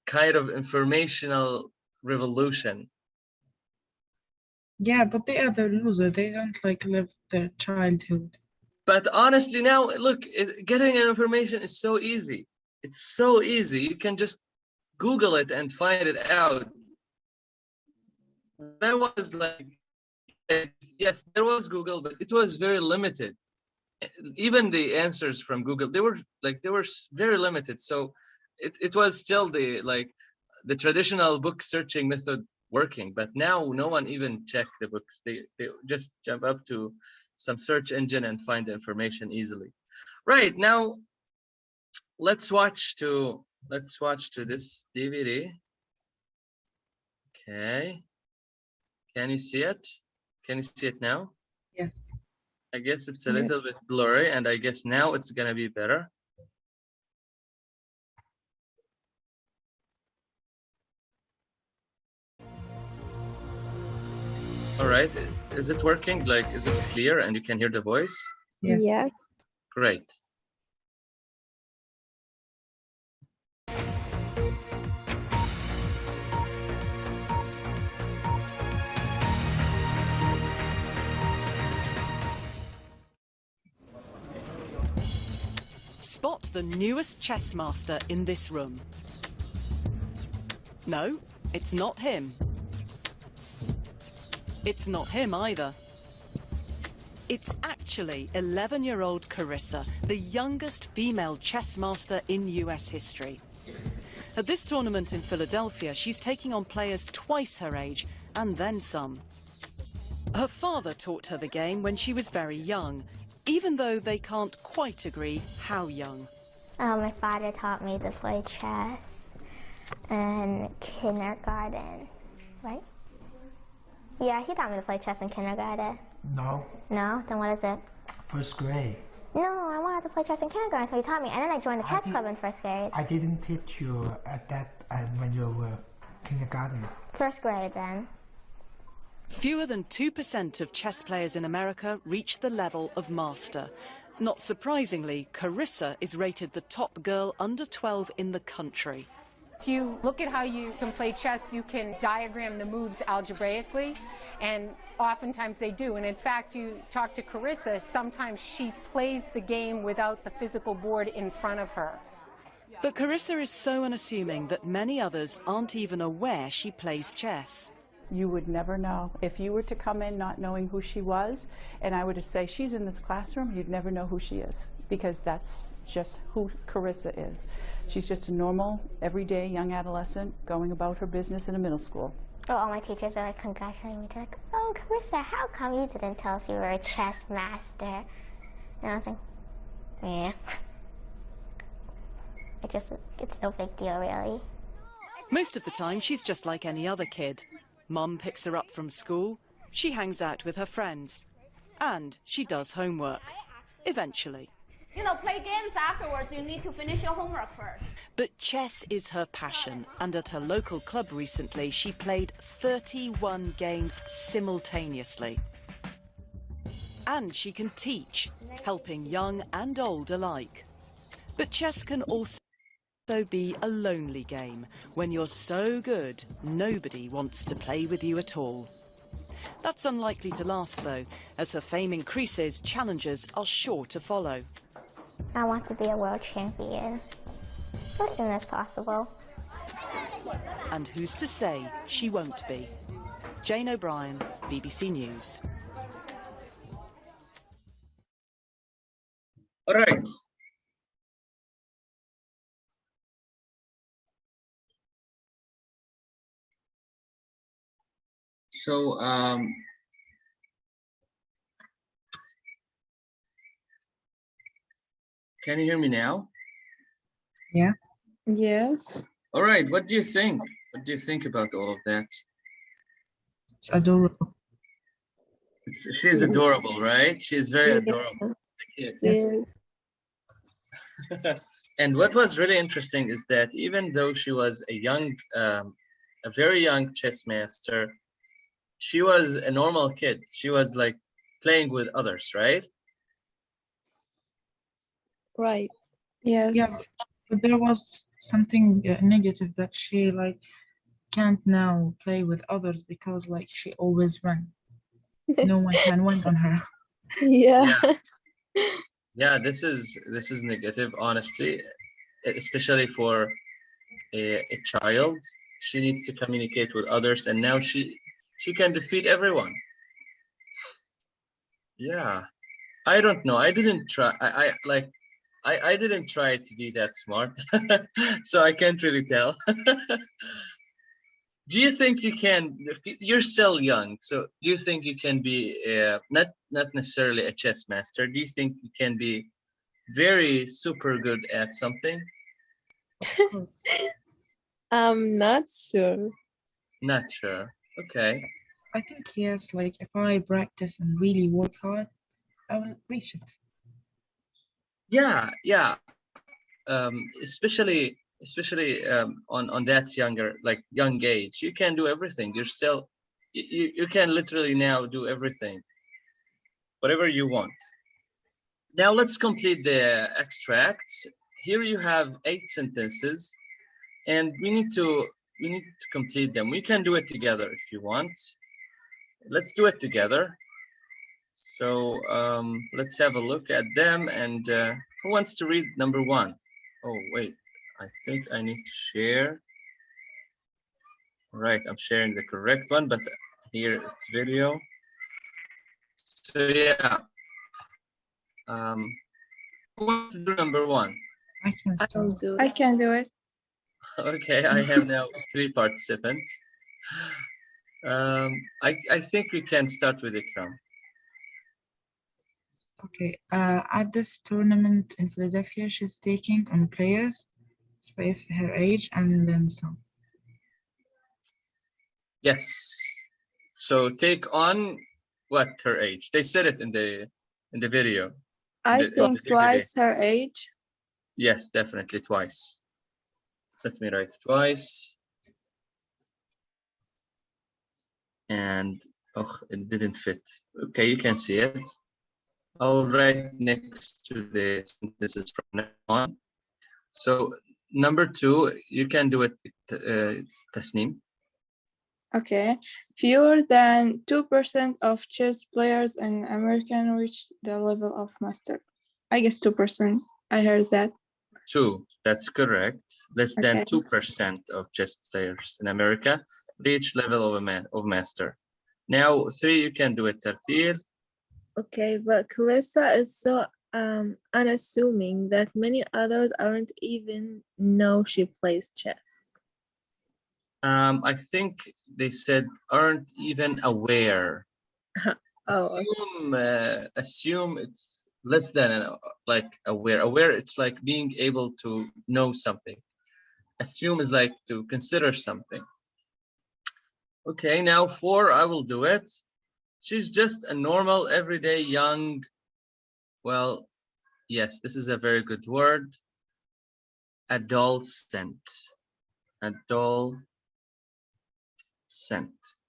[SPEAKER 10] kind of informational revolution.
[SPEAKER 3] Yeah, but they are the loser. They don't like live their childhood.
[SPEAKER 10] But honestly, now look, getting information is so easy. It's so easy. You can just Google it and find it out. That was like, yes, there was Google, but it was very limited. Even the answers from Google, they were very limited. So it was still the traditional book searching method working. But now no one even check the books. They just jump up to some search engine and find the information easily. Right, now let's watch to this DVD. Okay. Can you see it? Can you see it now?
[SPEAKER 3] Yes.
[SPEAKER 10] I guess it's a little bit blurry, and I guess now it's gonna be better. All right, is it working? Like, is it clear and you can hear the voice?
[SPEAKER 3] Yes.
[SPEAKER 2] Yes.
[SPEAKER 10] Great.
[SPEAKER 12] Spot the newest chess master in this room. No, it's not him. It's not him either. It's actually 11-year-old Carissa, the youngest female chess master in US history. At this tournament in Philadelphia, she's taking on players twice her age, and then some. Her father taught her the game when she was very young, even though they can't quite agree how young.
[SPEAKER 13] My father taught me to play chess in kindergarten, right? Yeah, he taught me to play chess in kindergarten.
[SPEAKER 14] No.
[SPEAKER 13] No? Then what is it?
[SPEAKER 14] First grade.
[SPEAKER 13] No, I wanted to play chess in kindergarten, so he taught me. And then I joined the chess club in first grade.
[SPEAKER 14] I didn't teach you at that when you were kindergarten.
[SPEAKER 13] First grade then.
[SPEAKER 12] Fewer than 2% of chess players in America reach the level of master. Not surprisingly, Carissa is rated the top girl under 12 in the country.
[SPEAKER 15] If you look at how you can play chess, you can diagram the moves algebraically, and oftentimes they do. And in fact, you talk to Carissa, sometimes she plays the game without the physical board in front of her.
[SPEAKER 12] But Carissa is so unassuming that many others aren't even aware she plays chess.
[SPEAKER 16] You would never know. If you were to come in not knowing who she was, and I were to say, she's in this classroom, you'd never know who she is, because that's just who Carissa is. She's just a normal, everyday young adolescent going about her business in a middle school.
[SPEAKER 13] Oh, all my teachers are like congratulating me. They're like, oh, Carissa, how come you didn't tell us you were a chess master? And I was like, yeah. It's no big deal, really.
[SPEAKER 12] Most of the time, she's just like any other kid. Mum picks her up from school, she hangs out with her friends, and she does homework, eventually.
[SPEAKER 17] You know, play games afterwards, you need to finish your homework first.
[SPEAKER 12] But chess is her passion, and at her local club recently, she played 31 games simultaneously. And she can teach, helping young and old alike. But chess can also be a lonely game when you're so good nobody wants to play with you at all. That's unlikely to last though. As her fame increases, challengers are sure to follow.
[SPEAKER 13] I want to be a world champion as soon as possible.
[SPEAKER 12] And who's to say she won't be? Jane O'Brien, BBC News.
[SPEAKER 10] All right. So, can you hear me now?
[SPEAKER 3] Yeah.
[SPEAKER 4] Yes.
[SPEAKER 10] All right, what do you think? What do you think about all of that?
[SPEAKER 3] It's adorable.
[SPEAKER 10] She's adorable, right? She's very adorable.
[SPEAKER 3] Yes.
[SPEAKER 10] And what was really interesting is that even though she was a very young chess master, she was a normal kid. She was like playing with others, right?
[SPEAKER 2] Right.
[SPEAKER 4] Yes.
[SPEAKER 3] Yeah, but there was something negative that she like can't now play with others because like she always won. No one can win on her.
[SPEAKER 2] Yeah.
[SPEAKER 10] Yeah, this is negative, honestly, especially for a child. She needs to communicate with others, and now she can defeat everyone. Yeah, I don't know. I didn't try. I didn't try to be that smart, so I can't really tell. Do you think you can? You're still young, so do you think you can be not necessarily a chess master? Do you think you can be very super good at something?
[SPEAKER 2] I'm not sure.
[SPEAKER 10] Not sure. Okay.
[SPEAKER 3] I think yes, like if I practice and really work hard, I will reach it.
[SPEAKER 10] Yeah, yeah. Especially on that young age, you can do everything. You're still you can literally now do everything, whatever you want. Now let's complete the extracts. Here you have 8 sentences, and we need to complete them. We can do it together if you want. Let's do it together. So let's have a look at them. And who wants to read number 1? Oh wait, I think I need to share. All right, I'm sharing the correct one, but here it's video. So yeah, who wants to do number 1?
[SPEAKER 2] I'll do it.
[SPEAKER 4] I can do it.
[SPEAKER 10] Okay, I have now 3 participants. I think we can start with Ikram.
[SPEAKER 3] Okay, at this tournament in Philadelphia, she's taking on players, space her age, and then some.
[SPEAKER 10] Yes. So take on what her age? They said it in the video.
[SPEAKER 4] I think twice her age.
[SPEAKER 10] Yes, definitely twice. Let me write twice. And oh, it didn't fit. Okay, you can see it. I'll write next to the sentences from now on. So number 2, you can do it, Tasneem.
[SPEAKER 4] Okay. Fewer than 2% of chess players in America reach the level of master. I guess 2%. I heard that.
[SPEAKER 10] 2, that's correct. Less than 2% of chess players in America reach level of master. Now 3, you can do it, Tartil.
[SPEAKER 2] Okay, but Carissa is so unassuming that many others aren't even know she plays chess.
[SPEAKER 10] I think they said aren't even aware.
[SPEAKER 2] Oh,
[SPEAKER 10] assume it's less than like aware. Aware, it's like being able to know something. Assume is like to consider something. Okay, now 4, I will do it. She's just a normal, everyday young, well, yes, this is a very good word. Adolescent. Adolescent,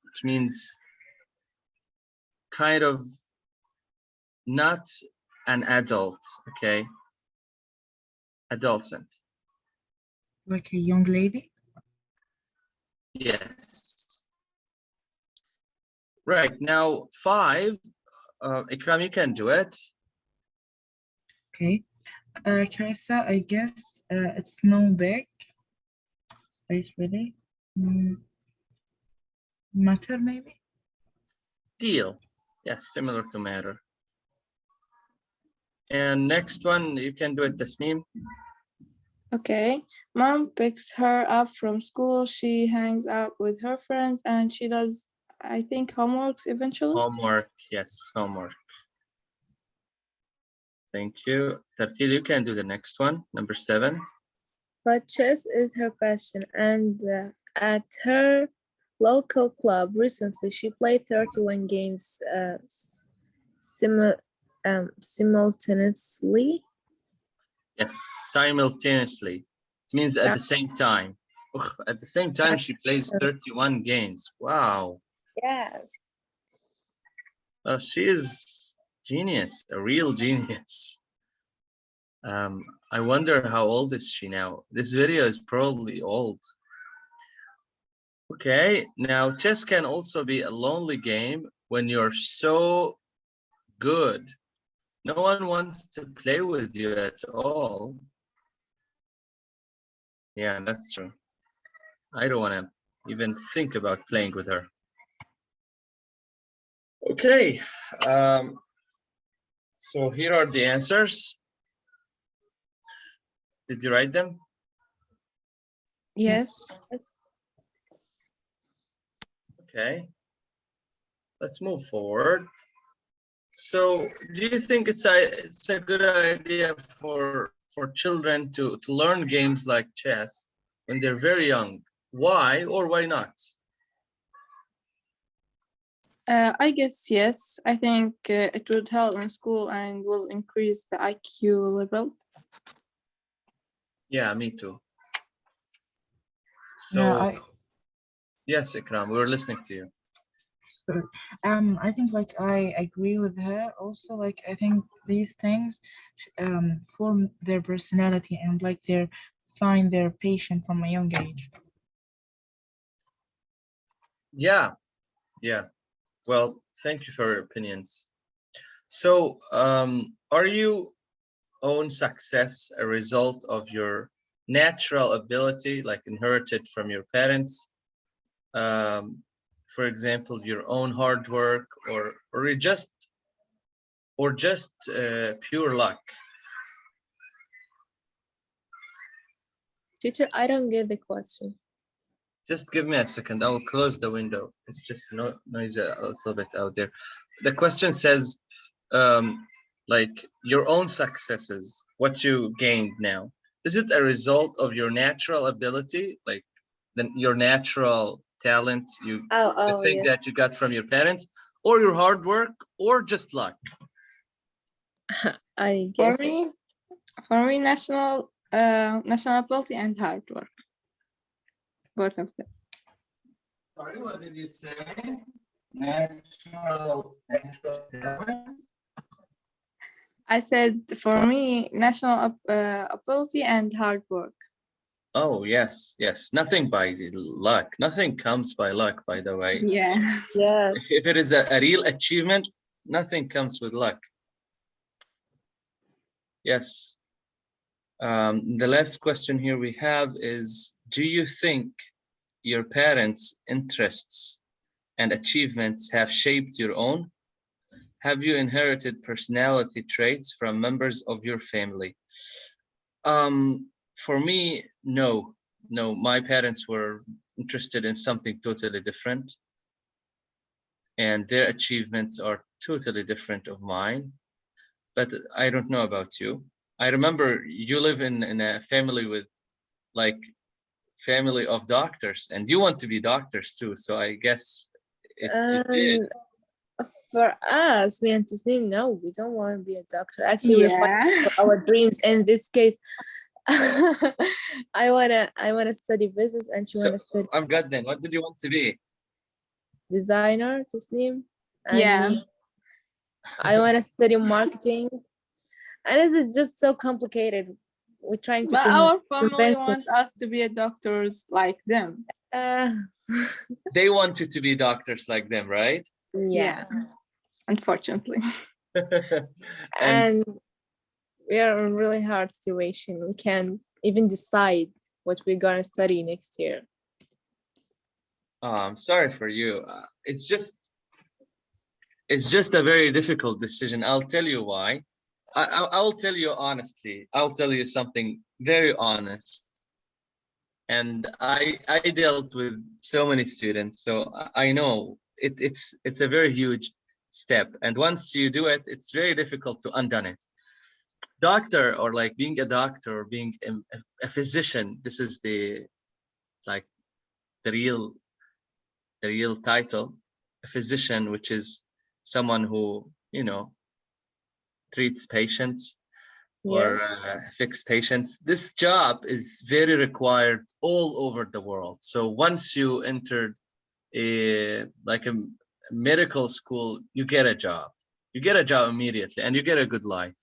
[SPEAKER 10] which means kind of not an adult, okay? Adolescent.
[SPEAKER 3] Like a young lady?
[SPEAKER 10] Yes. Right, now 5, Ikram, you can do it.
[SPEAKER 3] Okay. Carissa, I guess it's no big. Space really. Matter maybe?
[SPEAKER 10] Deal. Yes, similar to matter. And next one, you can do it, Tasneem.
[SPEAKER 4] Okay. Mom picks her up from school. She hangs out with her friends and she does, I think, homeworks eventually.
[SPEAKER 10] Homework, yes, homework. Thank you. Tartil, you can do the next one, number 7.
[SPEAKER 2] But chess is her passion, and at her local club recently, she played 31 games simultaneously.
[SPEAKER 10] Yes, simultaneously. It means at the same time. At the same time, she plays 31 games. Wow.
[SPEAKER 2] Yes.
[SPEAKER 10] She is genius, a real genius. I wonder how old is she now? This video is probably old. Okay, now chess can also be a lonely game when you're so good. No one wants to play with you at all. Yeah, that's true. I don't want to even think about playing with her. Okay, so here are the answers. Did you write them?
[SPEAKER 4] Yes.
[SPEAKER 10] Okay, let's move forward. So do you think it's a good idea for children to learn games like chess when they're very young? Why or why not?
[SPEAKER 4] I guess yes. I think it would help in school and will increase the IQ level.
[SPEAKER 10] Yeah, me too. So
[SPEAKER 3] Yeah,
[SPEAKER 10] yes, Ikram, we were listening to you.
[SPEAKER 3] So, I think like I agree with her. Also, like I think these things form their personality and like find their passion from a young age.
[SPEAKER 10] Yeah, yeah. Well, thank you for your opinions. So, are you own success a result of your natural ability, like inherited from your parents? For example, your own hard work, or just pure luck?
[SPEAKER 2] Teacher, I don't get the question.
[SPEAKER 10] Just give me a second. I will close the window. It's just noisy a little bit out there. The question says, like your own successes, what you gained now, is it a result of your natural ability, like your natural talent, the thing
[SPEAKER 2] yes.
[SPEAKER 10] that you got from your parents, or your hard work, or just luck?
[SPEAKER 2] I guess
[SPEAKER 4] for me, national ability and hard work, both of them.
[SPEAKER 10] Sorry, what did you say? Natural talent?
[SPEAKER 4] I said for me, national ability and hard work.
[SPEAKER 10] Oh, yes, yes. Nothing by luck. Nothing comes by luck, by the way.
[SPEAKER 4] Yeah.
[SPEAKER 2] Yes.
[SPEAKER 10] If it is a real achievement, nothing comes with luck. Yes. The last question here we have is, do you think your parents' interests and achievements have shaped your own? Have you inherited personality traits from members of your family? For me, no. My parents were interested in something totally different, and their achievements are totally different of mine. But I don't know about you. I remember you live in a family with family of doctors, and you want to be doctors too. So I guess it did.
[SPEAKER 2] For us, me and Tasneem, no, we don't want to be a doctor. Actually, we're fighting for our dreams. In this case, I wanna study business, and she wanna study.
[SPEAKER 10] I'm good then. What did you want to be?
[SPEAKER 2] Designer, Tasneem. And
[SPEAKER 4] yeah.
[SPEAKER 2] me, I wanna study marketing, and it is just so complicated. We're trying to.
[SPEAKER 4] But our family wants us to be doctors like them.
[SPEAKER 10] They want you to be doctors like them, right?
[SPEAKER 2] Yes.
[SPEAKER 4] Unfortunately.
[SPEAKER 2] and we are in a really hard situation. We can't even decide what we're gonna study next year.
[SPEAKER 10] Oh, I'm sorry for you. It's just a very difficult decision. I'll tell you why. I'll tell you honestly. I'll tell you something very honest. And I dealt with so many students, so I know it's a very huge step. And once you do it, it's very difficult to undo it. doctor, or like being a doctor, or being a physician. This is the like the real title. A physician, which is someone who, you know, treats patients or fix patients. This job is very required all over the world. So once you entered a medical school, you get a job. You get a job immediately, and you get a good life.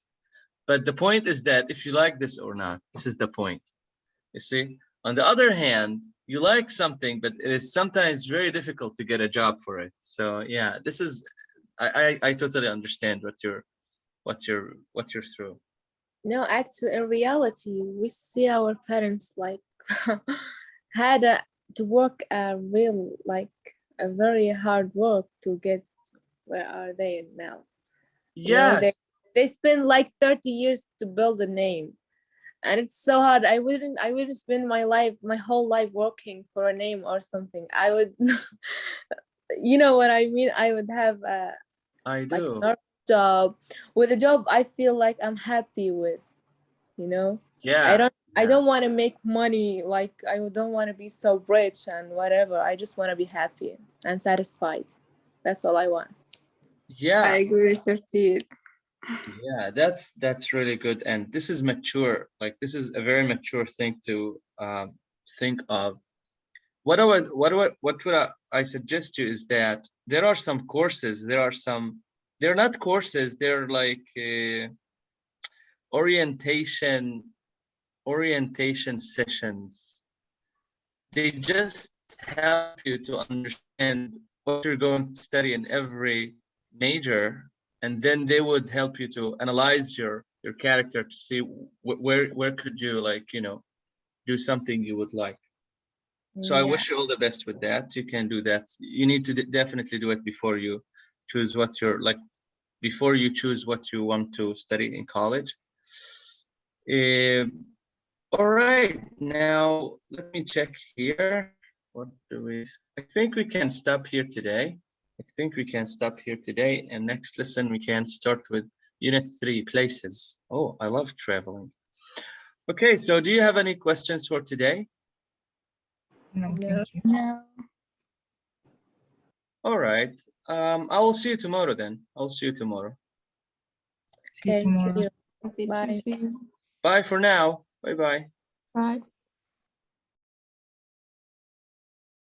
[SPEAKER 10] But the point is that if you like this or not, this is the point. You see, on the other hand, you like something, but it is sometimes very difficult to get a job for it. So yeah, this is, I totally understand what you're through.
[SPEAKER 2] No, actually, in reality, we see our parents like had to work a real, like a very hard work to get where are they now.
[SPEAKER 10] Yes.
[SPEAKER 2] You know, they spend like 30 years to build a name, and it's so hard. I wouldn't spend my whole life working for a name or something. I would you know what I mean? I would have
[SPEAKER 10] I
[SPEAKER 2] like
[SPEAKER 10] do.
[SPEAKER 2] a job. With a job I feel like I'm happy with, you know.
[SPEAKER 10] Yeah.
[SPEAKER 2] I don't want to make money, like I don't want to be so rich and whatever. I just want to be happy and satisfied. That's all I want.
[SPEAKER 10] Yeah,
[SPEAKER 4] I agree with 13.
[SPEAKER 10] yeah, that's really good, and this is mature. Like this is a very mature thing to think of. What would I suggest you is that there are some courses. They're not courses. They're like orientation sessions. They just help you to understand what you're going to study in every major, and then they would help you to analyze your character to see where could you, like, you know, do something you would like. So I wish you all the best with that. You can do that. You need to definitely do it before you choose what you're like, before you choose what you want to study in college. All right, now let me check here. I think we can stop here today. And next lesson we can start with Unit 3, Places. Oh, I love traveling. Okay, so do you have any questions for today?
[SPEAKER 3] No, thank you.
[SPEAKER 4] No.
[SPEAKER 10] All right. I will see you tomorrow then. I'll see you tomorrow.
[SPEAKER 3] See you tomorrow.
[SPEAKER 2] See you. Bye.
[SPEAKER 10] Bye for now. Bye-bye.
[SPEAKER 4] Bye.